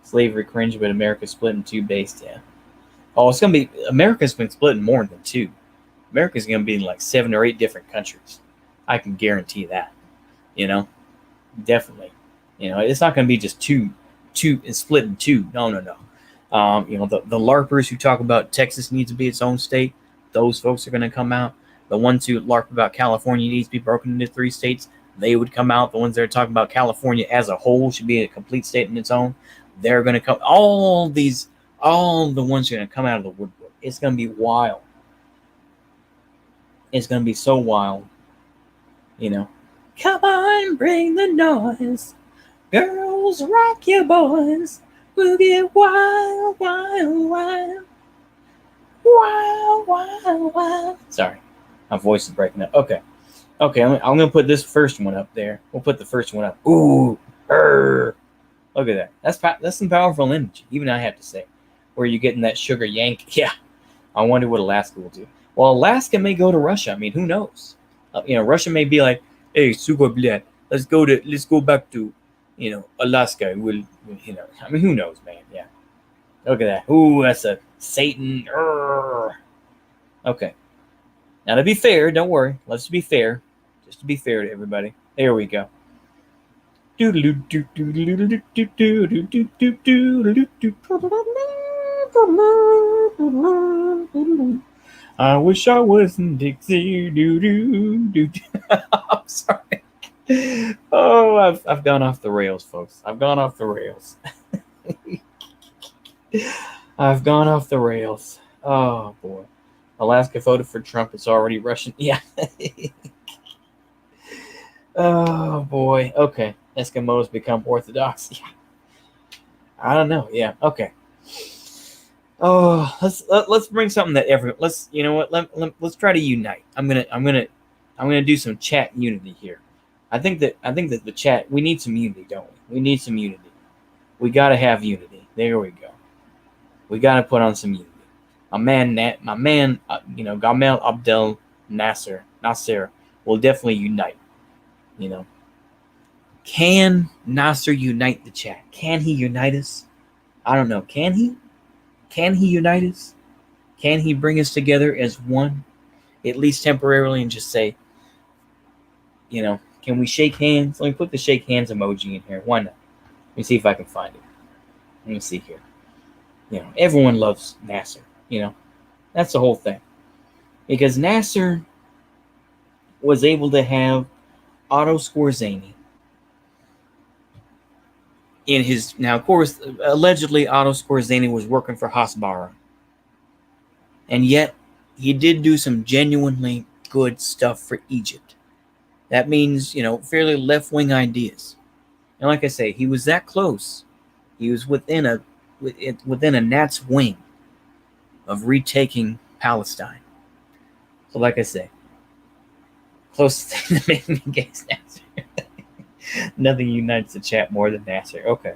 Slavery cringe, but America split in two based, yeah. Oh, it's gonna be America's been split in more than two. America's gonna be in like 7 or 8 different countries. I can guarantee that. You know? Definitely. You know, it's not gonna be just two split in two. No. You know, the LARPers who talk about Texas needs to be its own state, those folks are gonna come out. The ones who LARP about California needs to be broken into 3 states, they would come out. The ones that are talking about California as a whole should be a complete state in its own, they're going to come. All the ones are going to come out of the woodwork. It's going to be wild. It's going to be so wild. You know, come on, bring the noise. Girls, rock your boys. We'll get wild, wild, wild. Wild, wild, wild. Sorry, my voice is breaking up. Okay, I'm going to put this first one up there. We'll put the first one up. Ooh, look at that. That's some powerful energy. Even I have to say, where you getting that sugar yank? Yeah, I wonder what Alaska will do. Well, Alaska may go to Russia. I mean, who knows? You know, Russia may be like, "Hey, sugar bled. Let's go back to, you know, Alaska." We'll, you know, I mean, who knows, man? Yeah. Look at that. Ooh, that's a Satan. Okay. Now, to be fair, don't worry. Let's be fair. Just to be fair to everybody. There we go. I wish I wasn't Dixie. I'm sorry. Oh, I've gone off the rails, folks. I've gone off the rails. I've gone off the rails. Oh boy. Alaska voted for Trump. It's already Russian. Yeah. Oh boy. Okay. Eskimos become Orthodox. Yeah. I don't know. Yeah. Okay. Oh, let's bring something that everyone. Let's, you know what? Let's try to unite. I'm gonna do some chat unity here. I think that the chat, we need some unity, don't we? We need some unity. We gotta have unity. There we go. We gotta put on some unity. My man, you know, Gamal Abdel Nasser will definitely unite. You know, can Nasser unite the chat? Can he unite us? I don't know. Can he? Can he unite us? Can he bring us together as one, at least temporarily, and just say, you know, can we shake hands? Let me put the shake hands emoji in here. Why not? Let me see if I can find it. Let me see here. You know, everyone loves Nasser. You know, that's the whole thing. Because Nasser was able to have Otto Skorzeny in his, now of course, allegedly Otto Skorzeny was working for Hasbara. And yet, he did do some genuinely good stuff for Egypt. That means, you know, fairly left-wing ideas. And like I say, he was that close. He was within a gnat's wing of retaking Palestine. So like I say, closest thing that made me against Nasser. Nothing unites the chat more than Nasser. Okay.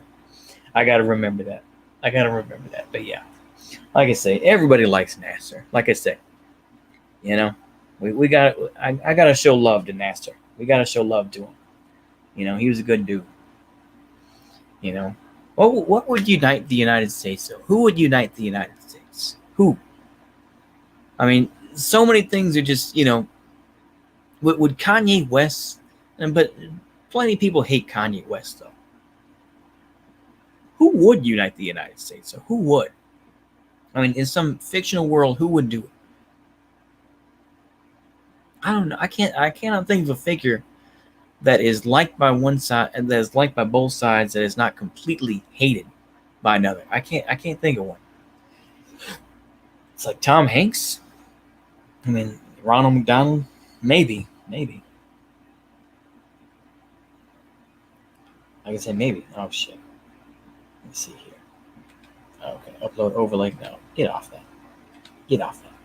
I got to remember that. But yeah. Like I say, everybody likes Nasser. Like I say, you know, we got. I got to show love to Nasser. We got to show love to him. You know, he was a good dude. You know, what would unite the United States? Though, who would unite the United States? Who? I mean, so many things are just, you know. Would Kanye West? But plenty of people hate Kanye West, though. Who would unite the United States? So who would? I mean, in some fictional world, who would do it? I don't know. I cannot think of a figure that is liked by one side and that is liked by both sides that is not completely hated by another. I can't think of one. It's like Tom Hanks. I mean, Ronald McDonald. Maybe. Like I said, maybe. Oh shit. Let me see here. Okay, upload overlay. No, get off that.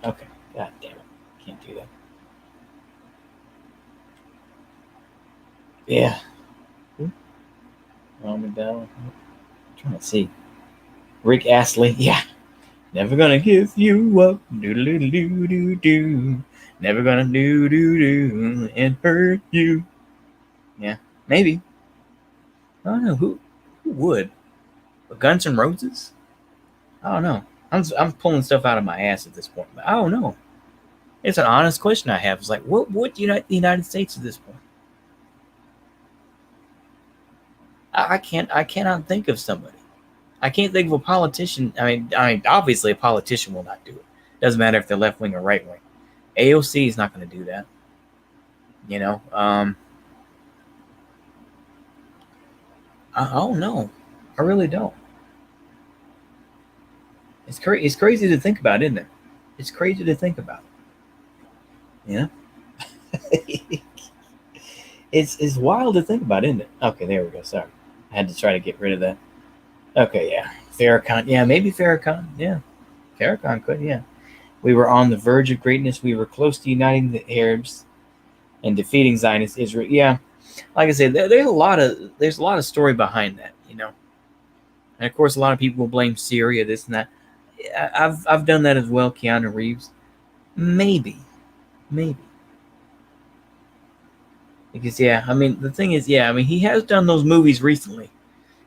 Okay. God damn it. Can't do that. Yeah. Ronald McDonald. I'm trying to see. Rick Astley. Yeah. Never gonna give you up. Do. Never gonna do and hurt you. Yeah. Maybe. I don't know who would. But Guns N' Roses? I don't know. I'm pulling stuff out of my ass at this point, but I don't know. It's an honest question I have. It's like, what would unite the United States at this point? I cannot think of somebody. I can't think of a politician. I mean, obviously a politician will not do it. Doesn't matter if they're left wing or right wing. AOC is not going to do that. You know, I don't know. I really don't. It's crazy to think about, isn't it? It's crazy to think about. Yeah. It's wild to think about, isn't it? Okay, there we go. Sorry, I had to try to get rid of that. Okay, yeah. Farrakhan. Yeah, maybe Farrakhan. Yeah, Farrakhan could. Yeah. We were on the verge of greatness. We were close to uniting the Arabs and defeating Zionist Israel. Yeah, like I said, there's a lot of story behind that, you know. And of course, a lot of people will blame Syria, this and that. I've done that as well. Keanu Reeves, maybe. Because yeah, I mean the thing is, yeah, I mean he has done those movies recently,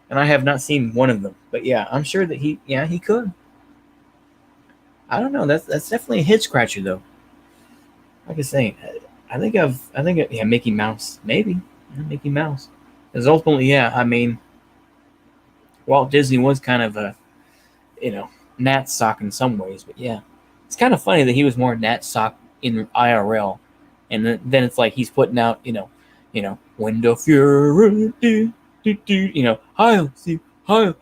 and I have not seen one of them. But yeah, I'm sure that he could. I don't know. That's definitely a head scratcher though. Like I say, yeah, Mickey Mouse, maybe. Yeah, Mickey Mouse, because ultimately, yeah, I mean, Walt Disney was kind of a, you know, Nat Sock in some ways, but yeah, it's kind of funny that he was more Nat Sock in IRL, and then it's like he's putting out, Wind of Fury, I'll see, I'll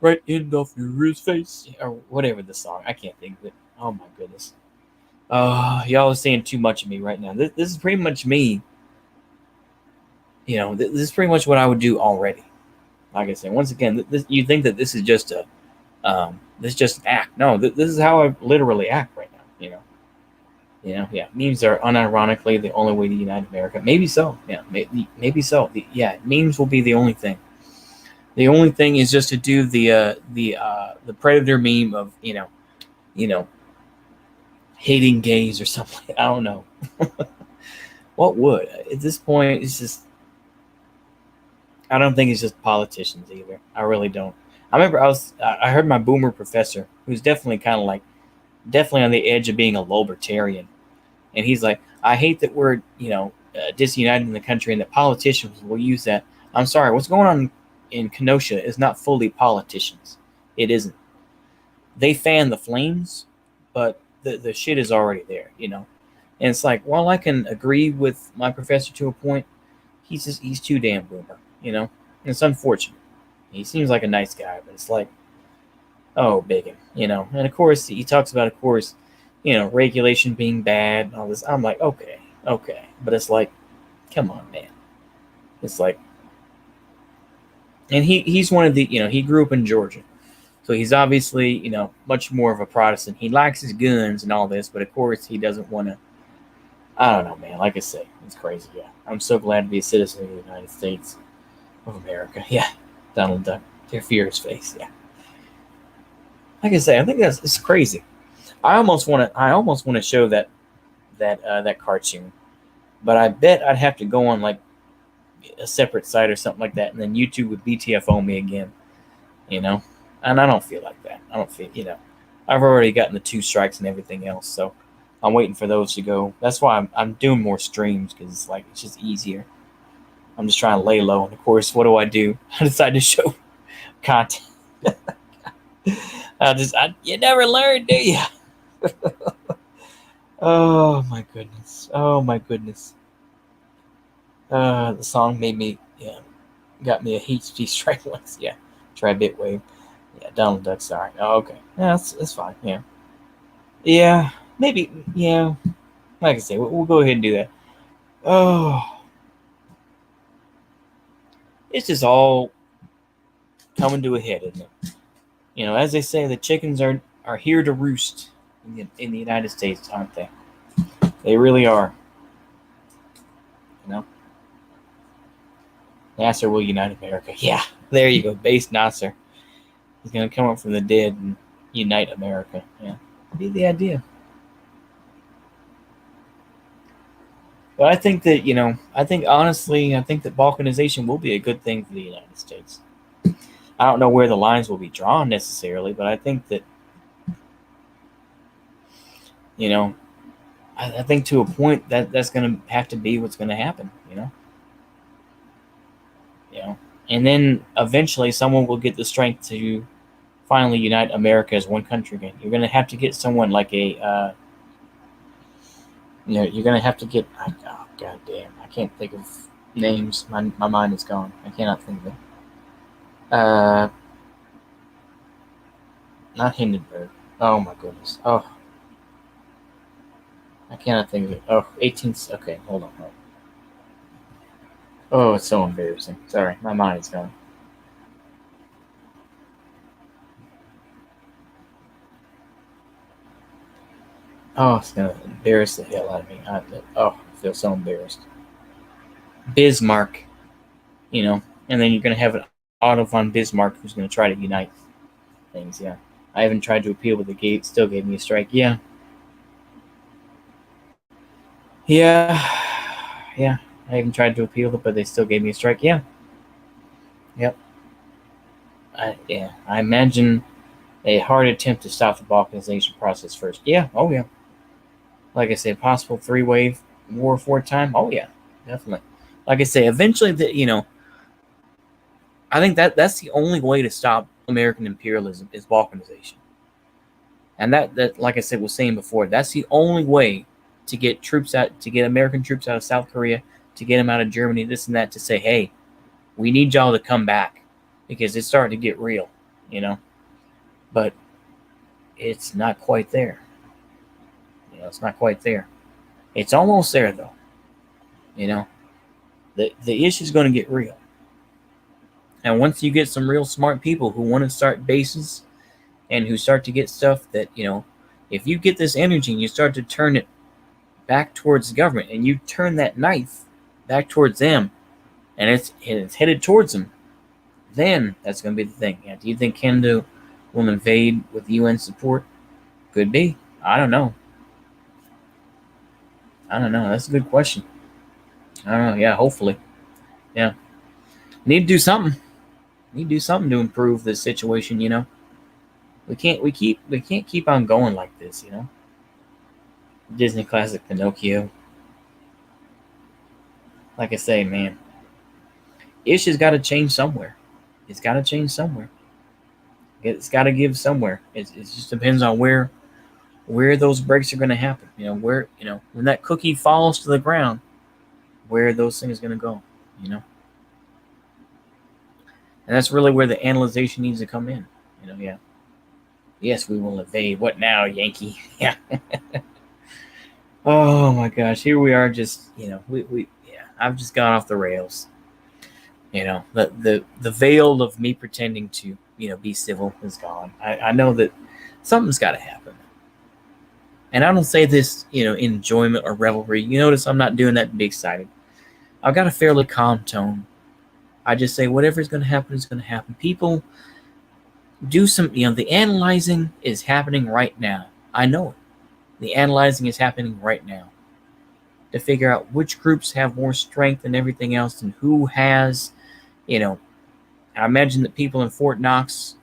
right in the Fury's face, or whatever the song. I can't think of it. Oh my goodness. Y'all are saying too much of me right now. This is pretty much me. This is pretty much what I would do already. Like I said, once again, you think that this is just this is just an act. No, this is how I literally act right now. Yeah. Memes are unironically the only way to unite America. Maybe so. Yeah, maybe so. Memes will be the only thing. The only thing is just to do the Predator meme of hating gays or something. I don't know. What would at this point? It's just. I don't think it's just politicians either. I really don't. I remember I heard my boomer professor, who's definitely definitely on the edge of being a libertarian, and he's like, I hate that we're disunited in the country and that politicians will use that. I'm sorry, what's going on in Kenosha is not fully politicians. It isn't. They fan the flames, but the shit is already there, And it's like, while I can agree with my professor to a point, he's too damn boomer, And it's unfortunate. He seems like a nice guy, but it's like, oh, bigot, And of course, he talks about, regulation being bad and all this. I'm like, okay. But it's like, come on, man. It's like, and he's one of the, he grew up in Georgia. So he's obviously, much more of a Protestant. He likes his guns and all this, but of course he doesn't want to. I don't know, man. Like I say, it's crazy. Yeah, I'm so glad to be a citizen of the United States of America. Yeah, Donald Duck, their fear's face. Yeah. Like I say, I think it's crazy. I almost want to show that cartoon, but I bet I'd have to go on like a separate site or something like that, and then YouTube would BTFO me again. And I don't feel like that. I don't feel, I've already gotten the 2 strikes and everything else, so I'm waiting for those to go. That's why I'm doing more streams, because it's just easier. I'm just trying to lay low, and of course, what do? I decide to show content. You never learn, do you? Oh my goodness. Oh my goodness. The song made me, got me a HT strike once. Yeah, try Bitwave. Yeah, Donald Duck. Sorry. Oh, okay. Yeah, that's fine. Yeah. Yeah. Maybe. Yeah. Like I say, we'll go ahead and do that. Oh, it's just all coming to a head, isn't it? As they say, the chickens are here to roost in the United States, aren't they? They really are. You know, Nasser will unite America. Yeah, there you go. Base Nasser. He's gonna come up from the dead and unite America. Yeah, be the idea. But I think that honestly, I think that balkanization will be a good thing for the United States. I don't know where the lines will be drawn necessarily, but I think that you know, I think to a point that's going to have to be what's going to happen. And then eventually someone will get the strength to finally unite America as one country again. You're going to have to get someone like you're going to have to get. Oh god damn, I can't think of names. My mind is gone. I cannot think of it. Not Hindenburg. Oh my goodness. Oh, I cannot think of it. Oh, 18th. Okay, hold on. Oh, it's so embarrassing. Sorry, my mind is gone. Oh, it's gonna embarrass the hell out of me. I feel so embarrassed. Bismarck, and then you're gonna have an Otto von Bismarck who's gonna try to unite things. Yeah, I haven't tried to appeal, but the gate still gave me a strike. Yeah, yeah, yeah. I even tried to appeal it, but they still gave me a strike. Yeah, yep. I imagine a hard attempt to stop the balkanization process first. Yeah, oh yeah. Like I said, possible three-wave war for time. Oh yeah, definitely. Like I say, eventually, I think that's the only way to stop American imperialism is balkanization, and that like I said was saying before, that's the only way to get American troops out of South Korea, to get them out of Germany, this and that, to say, hey, we need y'all to come back because it's starting to get real, But it's not quite there. It's not quite there. It's almost there though. The issue is going to get real. And once you get some real smart people who want to start bases and who start to get stuff that, if you get this energy and you start to turn it back towards the government and you turn that knife back towards them and it's headed towards them, then that's going to be the thing. Yeah, do you think Canada will invade with UN support? Could be. I don't know. That's a good question. I don't know. Yeah, hopefully. Yeah. Need to do something. Need to do something to improve this situation, We can't keep on going like this, Disney classic Pinocchio. Like I say, man, issue's got to change somewhere. It's got to change somewhere. It's got to give somewhere. It just depends on where those breaks are going to happen. Where when that cookie falls to the ground, where those things are going to go. And that's really where the analyzation needs to come in. Yeah. Yes, we will invade. What now, Yankee? Yeah. Oh my gosh, here we are. Just I've just gone off the rails. The veil of me pretending to be civil is gone. I know that something's got to happen, and I don't say this in enjoyment or revelry. You notice I'm not doing that to be excited. I've got a fairly calm tone. I just say whatever's going to happen is going to happen. People do some. The analyzing is happening right now. I know it. The analyzing is happening right now to figure out which groups have more strength and everything else, and who has. I imagine that people in Fort Knox,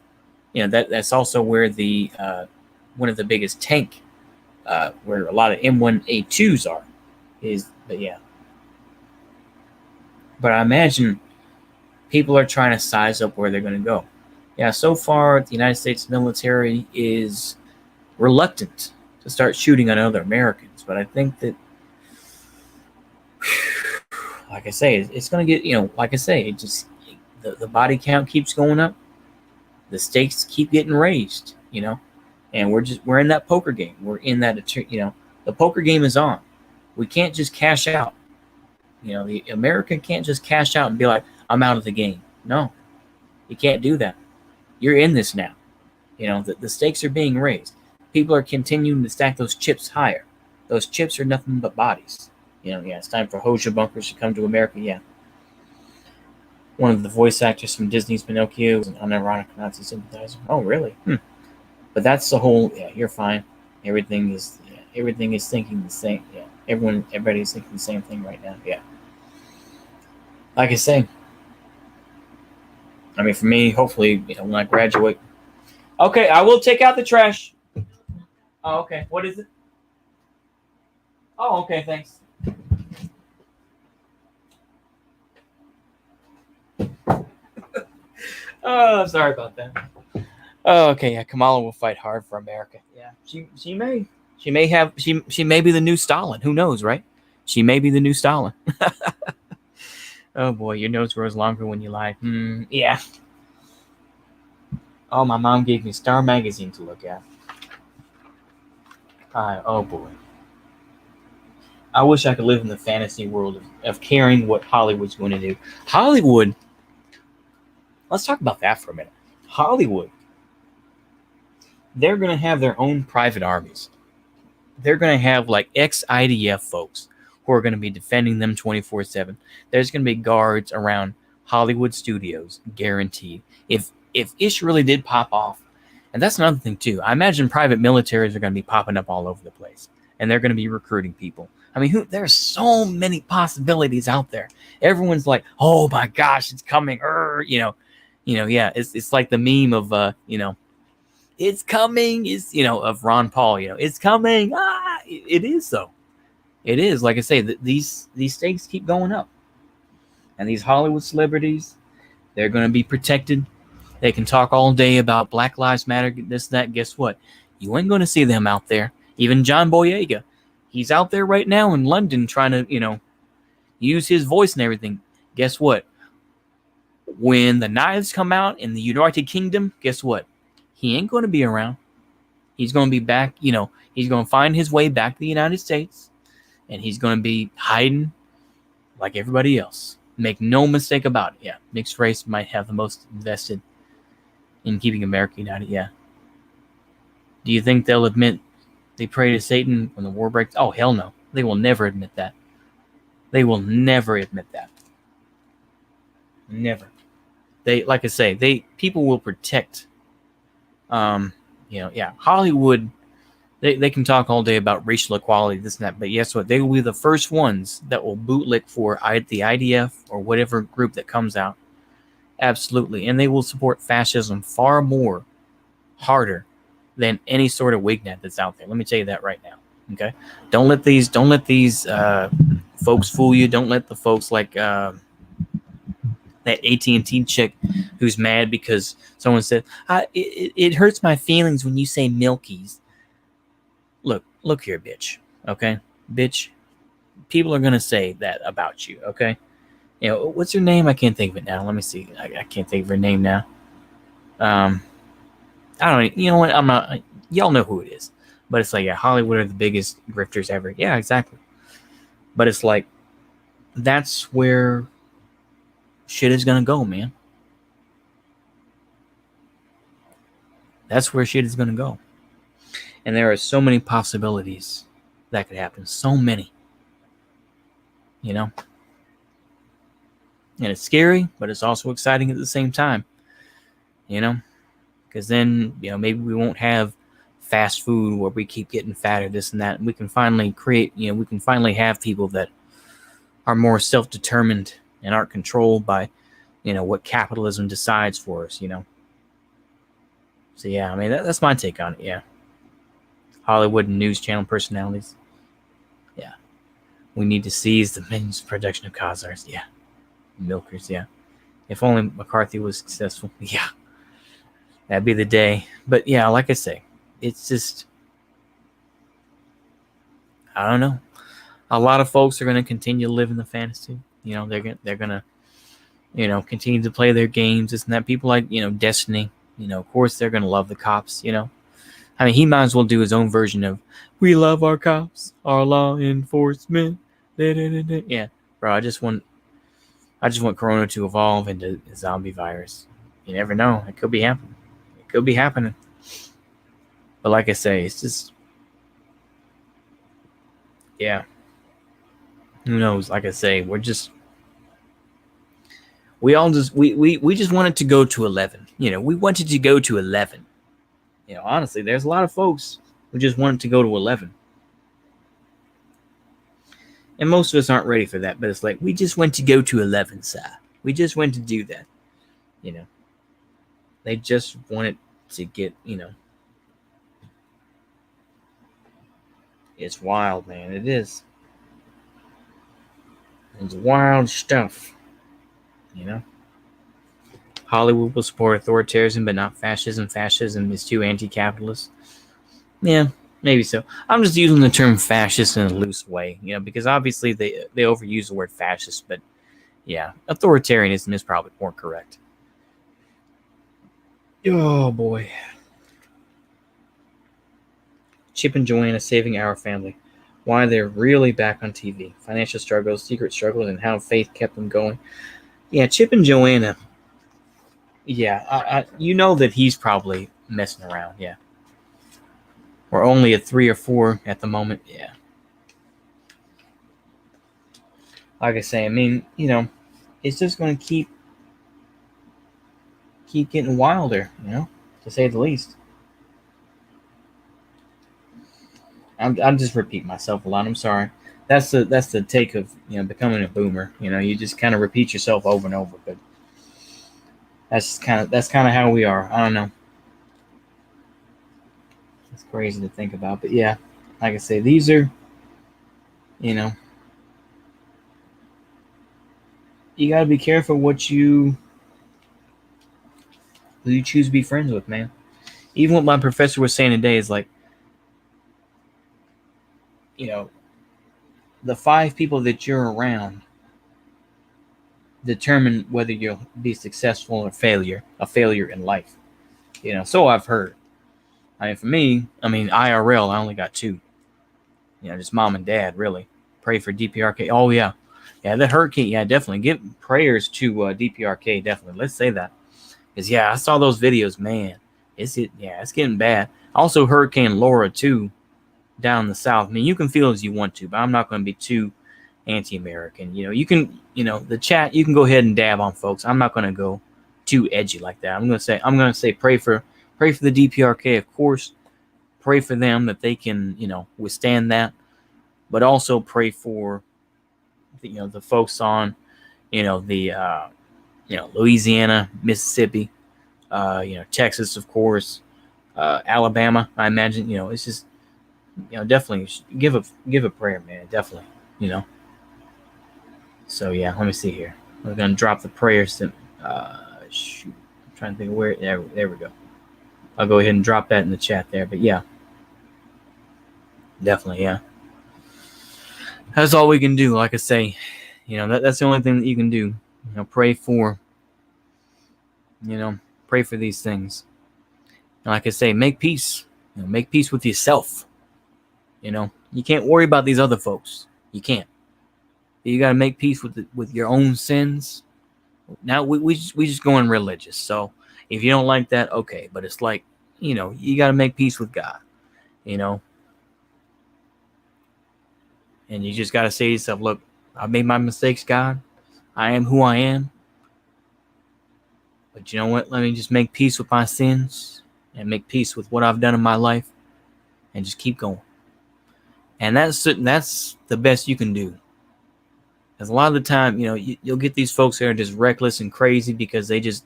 that's also where the one of the biggest tank, where a lot of M1A2s are, but yeah. But I imagine people are trying to size up where they're going to go. Yeah, so far the United States military is reluctant to start shooting on other Americans, but I think that, like I say, it's going to get, like I say, it just the body count keeps going up, the stakes keep getting raised, and we're in that poker game. We're in that, the poker game is on. We can't just cash out. The American can't just cash out and be like, I'm out of the game. No, you can't do that. You're in this now. The stakes are being raised. People are continuing to stack those chips higher. Those chips are nothing but bodies. It's time for Hoja Bunkers to come to America. Yeah. One of the voice actors from Disney's Pinocchio was an unironic Nazi sympathizer. Oh, really? But that's the whole. Yeah, you're fine. Everything is thinking the same. Yeah, everybody's thinking the same thing right now. Yeah. Like I say, I mean, for me, hopefully, when I graduate. Okay, I will take out the trash. Oh, okay. What is it? Oh, okay. Thanks. Oh, sorry about that. Oh, okay. Yeah, Kamala will fight hard for America. Yeah, she may. She may be the new Stalin. Who knows, right? She may be the new Stalin. Oh boy, your nose grows longer when you lie. Yeah. Oh, my mom gave me Star Magazine to look at. Oh boy. I wish I could live in the fantasy world of caring what Hollywood's going to do. Hollywood. Let's talk about that for a minute. Hollywood. They're going to have their own private armies. They're going to have like ex-IDF folks who are going to be defending them 24/7. There's going to be guards around Hollywood studios, guaranteed. If ish really did pop off, and that's another thing too. I imagine private militaries are going to be popping up all over the place, and they're going to be recruiting people. I mean, there's so many possibilities out there. Everyone's like, "Oh my gosh, it's coming!" Yeah. It's like the meme of it's coming. Is of Ron Paul. It's coming. It is so. It is, like I say, these stakes keep going up, and these Hollywood celebrities, they're going to be protected. They can talk all day about Black Lives Matter, this, that. Guess what? You ain't going to see them out there. Even John Boyega, he's out there right now in London trying to, use his voice and everything. Guess what? When the knives come out in the United Kingdom, guess what? He ain't going to be around. He's going to be back, he's going to find his way back to the United States, and he's going to be hiding like everybody else. Make no mistake about it. Yeah, mixed race might have the most invested in keeping America united. Yeah. Do you think they'll admit they pray to Satan when the war breaks? Oh, hell no. They will never admit that. They will never admit that. Never. They, like I say, people will protect. Hollywood. They can talk all day about racial equality, this and that, but guess what? They will be the first ones that will bootlick for the IDF or whatever group that comes out. Absolutely. And they will support fascism far more harder than any sort of wignet that's out there. Let me tell you that right now. Okay? Don't let these folks fool you. Don't let the folks like that AT&T chick who's mad because someone said, it hurts my feelings when you say Milkies. Look here, bitch. Okay? Bitch, people are going to say that about you. Okay? What's her name? I can't think of it now. Let me see. I can't think of her name now. I don't. You know what? I'm not. Y'all know who it is. But it's like, yeah, Hollywood are the biggest grifters ever. Yeah, exactly. But it's like, that's where shit is gonna go, man. That's where shit is gonna go. And there are so many possibilities that could happen. So many. And it's scary, but it's also exciting at the same time. Because then, maybe we won't have fast food where we keep getting fatter, this and that. And we can finally we can finally have people that are more self-determined and aren't controlled by, what capitalism decides for us, So, yeah, I mean, that's my take on it, yeah. Hollywood and news channel personalities. Yeah. We need to seize the means of production of Khazars. Yeah. Milkers, yeah. If only McCarthy was successful. Yeah. That'd be the day. But yeah, like I say, it's just, I don't know. A lot of folks are going to continue to live in the fantasy. They're going to continue to play their games. This and that. People like Destiny. Of course they're going to love the cops. I mean, he might as well do his own version of "We love our cops, our law enforcement." Yeah, bro. I just want Corona to evolve into a zombie virus. You never know. It could be happening. It could be happening. But like I say, it's just, yeah. Who knows? Like I say, we just wanted to go to 11. We wanted to go to 11. Honestly, there's a lot of folks who just wanted to go to 11. And most of us aren't ready for that, but it's like, we just went to go to 11, sir. We just went to do that. They just wanted to get, it's wild, man. It is. It's wild stuff. Hollywood will support authoritarianism, but not fascism. Fascism is too anti-capitalist. Yeah, maybe so. I'm just using the term fascist in a loose way, because obviously they overuse the word fascist, but yeah, authoritarianism is probably more correct. Oh boy. Chip and Joanna saving our family. Why they're really back on TV. Financial struggles, secret struggles, and how faith kept them going. Yeah, Chip and Joanna. Yeah, that he's probably messing around. Yeah. We're only at 3 or 4 at the moment. Yeah. Like I say, I mean, it's just going to keep getting wilder, to say the least. I'm just repeating myself a lot. I'm sorry. That's the take of becoming a boomer. You just kind of repeat yourself over and over. But that's kind of how we are. I don't know. It's crazy to think about, but yeah, like I say, these are, you gotta be careful who you choose to be friends with, man. Even what my professor was saying today is like, the 5 people that you're around determine whether you'll be successful or a failure in life. So I've heard. I mean, for me, IRL, I only got 2. Just mom and dad, really. Pray for DPRK. Oh, yeah. Yeah, the hurricane. Yeah, definitely. Give prayers to DPRK, definitely. Let's say that. Because, yeah, I saw those videos, man. It's getting bad. Also, Hurricane Laura, too, down in the south. I mean, you can feel as you want to, but I'm not going to be too anti-American. You can, the chat, you can go ahead and dab on folks. I'm not going to go too edgy like that. I'm going to say pray for the DPRK, of course. Pray for them that they can, withstand that. But also pray for, the folks on, the, Louisiana, Mississippi, Texas, of course, Alabama. I imagine, it's just, definitely give a prayer, man. Definitely, So yeah, let me see here. We're gonna drop the prayers. Shoot, I'm trying to think of where. There we go. I'll go ahead and drop that in the chat there. But yeah, definitely, yeah. That's all we can do. Like I say, that's the only thing that you can do. Pray for. Pray for these things. And like I say, make peace. Make peace with yourself. You can't worry about these other folks. You can't. You got to make peace with your own sins. Now we just going religious. So if you don't like that, okay. But it's like, you got to make peace with God. And you just got to say to yourself, look, I made my mistakes, God. I am who I am. But you know what? Let me just make peace with my sins and make peace with what I've done in my life and just keep going. And that's the best you can do. Because a lot of the time, you'll get these folks that are just reckless and crazy because they just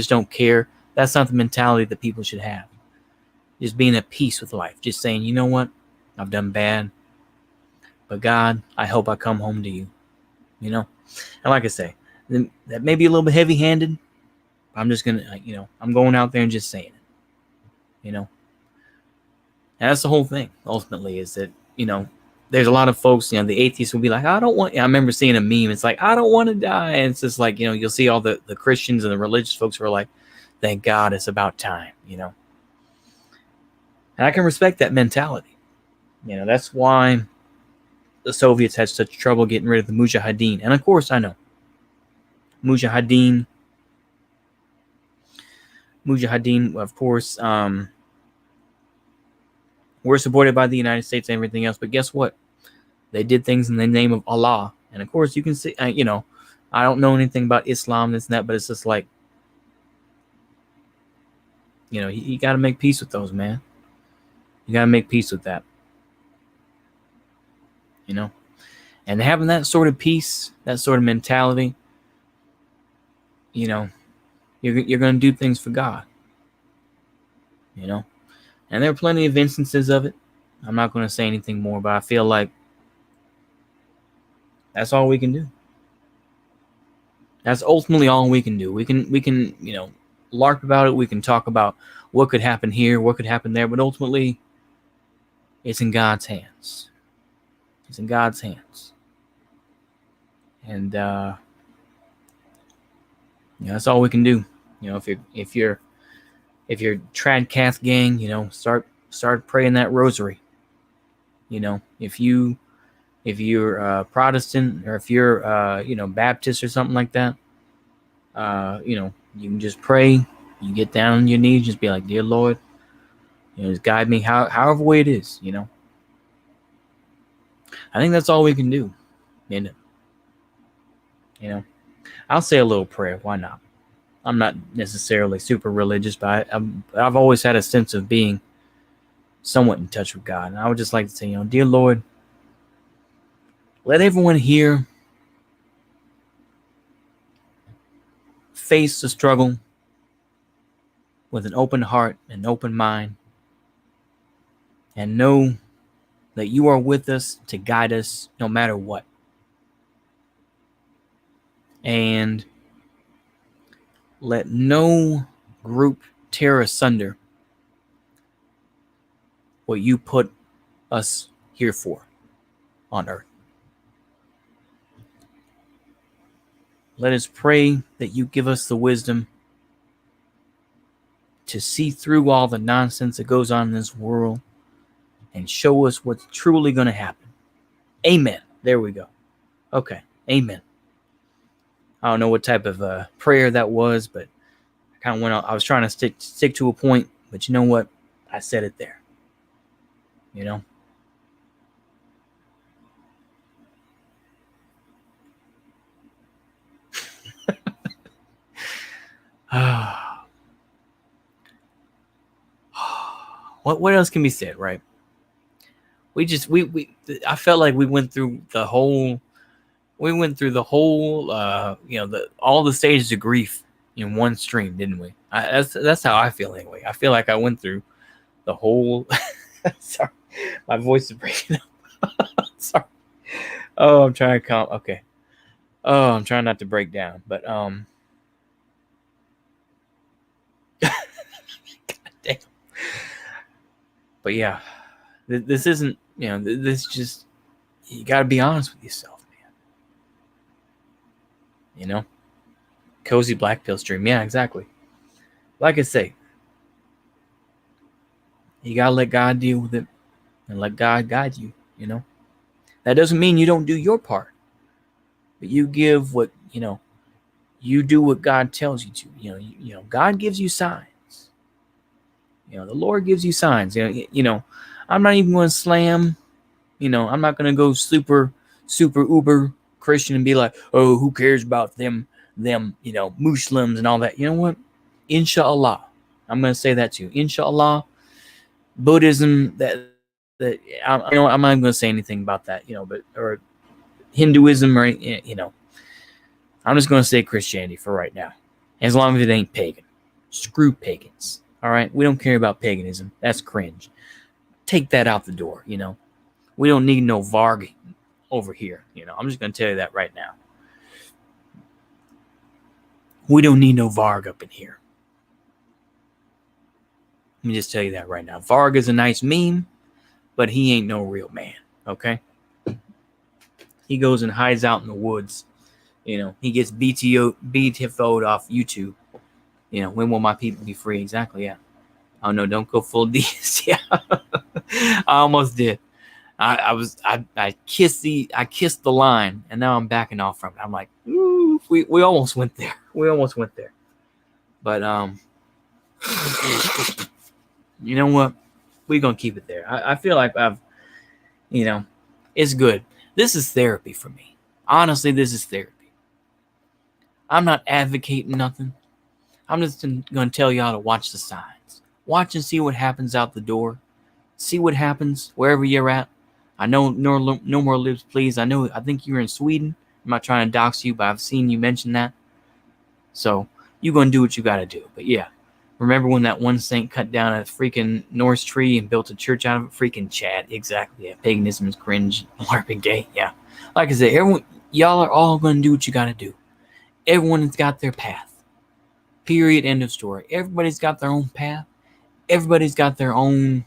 don't care. That's not the mentality that people should have. Just being at peace with life. Just saying, you know what? I've done bad. But God, I hope I come home to you. And like I say, that may be a little bit heavy-handed. I'm just going to, I'm going out there and just saying it, And that's the whole thing, ultimately, is that, there's a lot of folks, the atheists will be like, I remember seeing a meme. It's like, I don't want to die. And it's just like, you'll see all the Christians and the religious folks who are like, thank God it's about time, And I can respect that mentality. That's why the Soviets had such trouble getting rid of the Mujahideen. And of course, I know Mujahideen, of course, were supported by the United States and everything else. But guess what? They did things in the name of Allah. And of course, you can see, I don't know anything about Islam, this and that, but it's just like, you got to make peace with those, man. You got to make peace with that. And having that sort of peace, that sort of mentality, you're going to do things for God. And there are plenty of instances of it. I'm not going to say anything more, but I feel like that's all we can do. That's ultimately all we can do. We can, LARP about it. We can talk about what could happen here, what could happen there, but ultimately it's in God's hands. It's in God's hands. And that's all we can do. If you're Tradcath gang, start praying that rosary. If you're Protestant, or if you're Baptist or something like that, you can just pray. You get down on your knees, just be like, dear Lord, just guide me however way it is. I think that's all we can do. I'll say a little prayer. Why not? I'm not necessarily super religious, but I've always had a sense of being somewhat in touch with God. And I would just like to say, dear Lord, let everyone here face the struggle with an open heart and open mind, and know that you are with us to guide us no matter what. And let no group tear asunder what you put us here for on earth. Let us pray that you give us the wisdom to see through all the nonsense that goes on in this world and show us what's truly going to happen. Amen. There we go. Okay. Amen. I don't know what type of prayer that was, but I kind of went out. I was trying to stick to a point, but you know what? I said it there. What else can be said, right? I felt like we went through the whole all the stages of grief in one stream, didn't we? That's how I feel anyway. I feel like I went through the whole sorry, my voice is breaking up. Sorry. Oh, I'm trying to calm. Okay. Oh, I'm trying not to break down, but God damn. But yeah, this isn't, this just, you got to be honest with yourself, man. Cozy black pill stream. Yeah, exactly. Like I say, you got to let God deal with it and let God guide you, That doesn't mean you don't do your part, but you give what, you do what God tells you to. God gives you signs. The Lord gives you signs. I'm not even going to slam. I'm not going to go super uber Christian and be like, oh, who cares about them, Muslims and all that. You know what? Inshallah. I'm going to say that too. Inshallah. Buddhism, I'm not going to say anything about that, or Hinduism, or, I'm just going to say Christianity for right now. As long as it ain't pagan. Screw pagans. All right? We don't care about paganism. That's cringe. Take that out the door, We don't need no Varg over here, I'm just going to tell you that right now. We don't need no Varg up in here. Let me just tell you that right now. Varg is a nice meme, but he ain't no real man, okay? He goes and hides out in the woods. You know, he gets BTFO'd off YouTube. You know, when will my people be free? Exactly, yeah. Oh no, don't go full D's. Yeah. I almost did. I kissed the line, and now I'm backing off from it. I'm like, ooh, we almost went there. We almost went there. But you know what? We're gonna keep it there. I feel like it's good. This is therapy for me. Honestly, this is therapy. I'm not advocating nothing. I'm just gonna tell y'all to watch the signs. Watch and see what happens out the door. See what happens wherever you're at. I know no more libs, please. I think you're in Sweden. I'm not trying to dox you, but I've seen you mention that. So you're going to do what you got to do. But yeah, remember when that one saint cut down a freaking Norse tree and built a church out of it? Freaking Chad. Exactly. Yeah. Paganism is cringe. LARPing gay. Yeah. Like I said, y'all are all going to do what you got to do. Everyone's got their path. Period. End of story. Everybody's got their own path. Everybody's got their own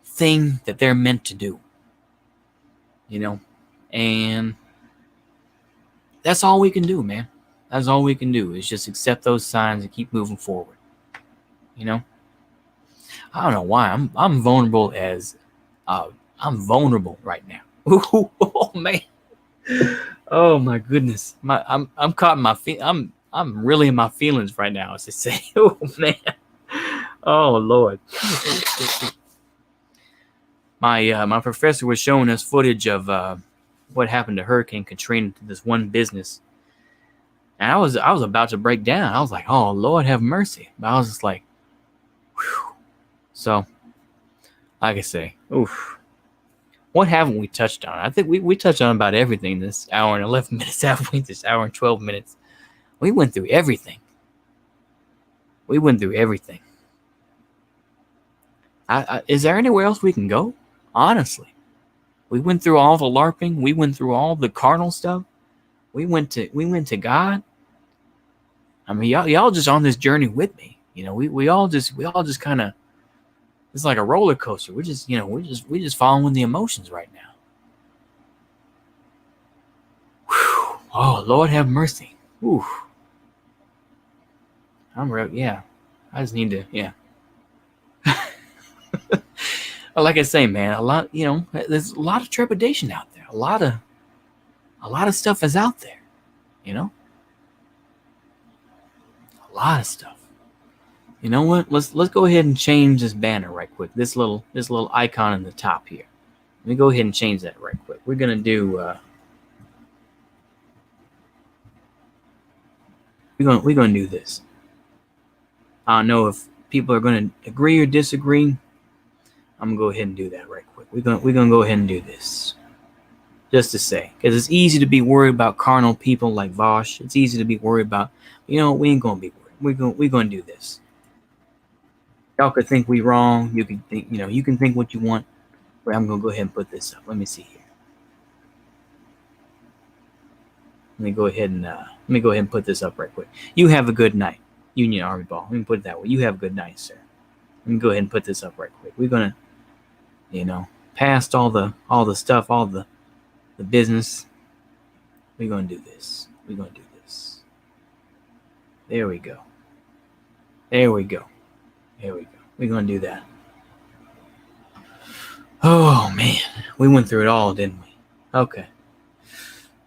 thing that they're meant to do, and that's all we can do, man. That's all we can do is just accept those signs and keep moving forward. I don't know why I'm vulnerable I'm vulnerable right now. Oh man, oh my goodness, I'm caught in my I'm really in my feelings right now, as they say. Oh man, oh Lord. My professor was showing us footage of what happened to Hurricane Katrina to this one business, and I was about to break down. I was like, "Oh Lord, have mercy!" But I was just like, "Whew." So, like I say, oof. What haven't we touched on? I think we touched on about everything this hour and 11 minutes. This hour and 12 minutes. We went through everything. Is there anywhere else we can go? Honestly, we went through all the LARPing. We went through all the carnal stuff. We went to God. I mean, y'all just on this journey with me. We all just kind of. It's like a roller coaster. We just following the emotions right now. Whew. Oh Lord, have mercy. Ooh. Yeah. I just need to. Yeah. Like I say, man, a lot, there's a lot of trepidation out there. A lot of stuff is out there, a lot of stuff. You know what? Let's go ahead and change this banner right quick. This little icon in the top here. Let me go ahead and change that right quick. We're gonna do. We're gonna do this. I don't know if people are gonna agree or disagree. I'm gonna go ahead and do that right quick. We're gonna go ahead and do this, just to say, because it's easy to be worried about carnal people like Vosh. It's easy to be worried about. We ain't gonna be worried. We're gonna do this. Y'all could think we wrong. You can think, you can think what you want. But I'm gonna go ahead and put this up. Let me see here. Let me go ahead and put this up right quick. You have a good night, Union Army Ball. Let me put it that way. You have a good night, sir. Let me go ahead and put this up right quick. We're gonna, past all the stuff, all the business. We're gonna do this. There we go. We're gonna do that. Oh man, we went through it all, didn't we? Okay.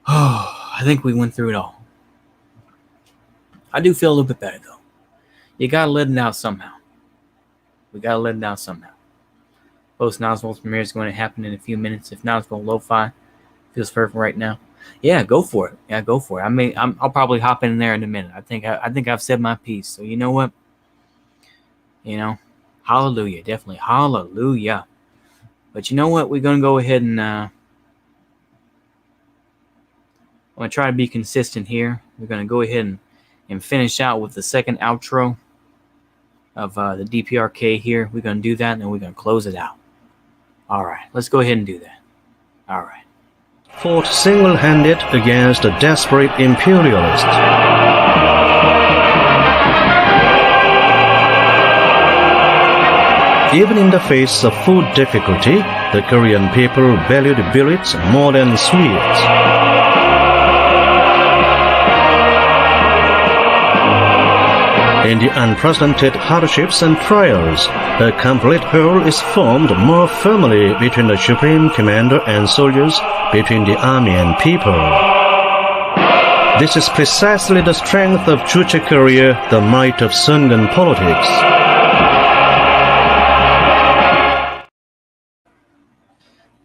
Oh, I think we went through it all. I do feel a little bit better though. You gotta let it out somehow. Post Noswell's premiere is going to happen in a few minutes. If Noswell Lo-Fi feels perfect right now, yeah, go for it. I'll probably hop in there in a minute. I think I've said my piece. So you know what? Hallelujah, definitely hallelujah. But you know what? We're gonna go ahead and I'm gonna try to be consistent here. We're gonna go ahead and finish out with the second outro of the DPRK here. We're gonna do that, and then we're gonna close it out. All right, let's go ahead and do that. All right. Fought single-handed against a desperate imperialist. Even in the face of food difficulty, the Korean people valued billets more than sweets. In the unprecedented hardships and trials, a complete whole is formed more firmly between the supreme commander and soldiers, between the army and people. This is precisely the strength of Juche Korea, the might of Sungun politics.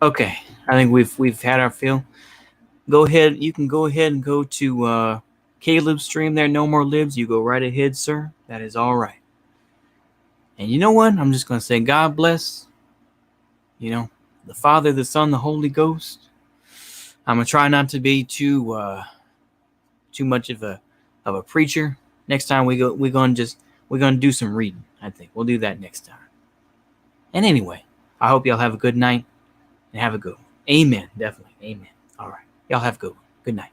Okay, I think we've had our fill. Go ahead. You can go ahead and go to Caleb's stream there. No more libs. You go right ahead, sir. That is all right. And you know what? I'm just gonna say God bless. You know, the Father, the Son, the Holy Ghost. I'm gonna try not to be too much of a preacher. Next time we're gonna do some reading. I think we'll do that next time. And anyway, I hope y'all have a good night and have a good one. Amen. Definitely. Amen. All right. Y'all have a good one. Good night.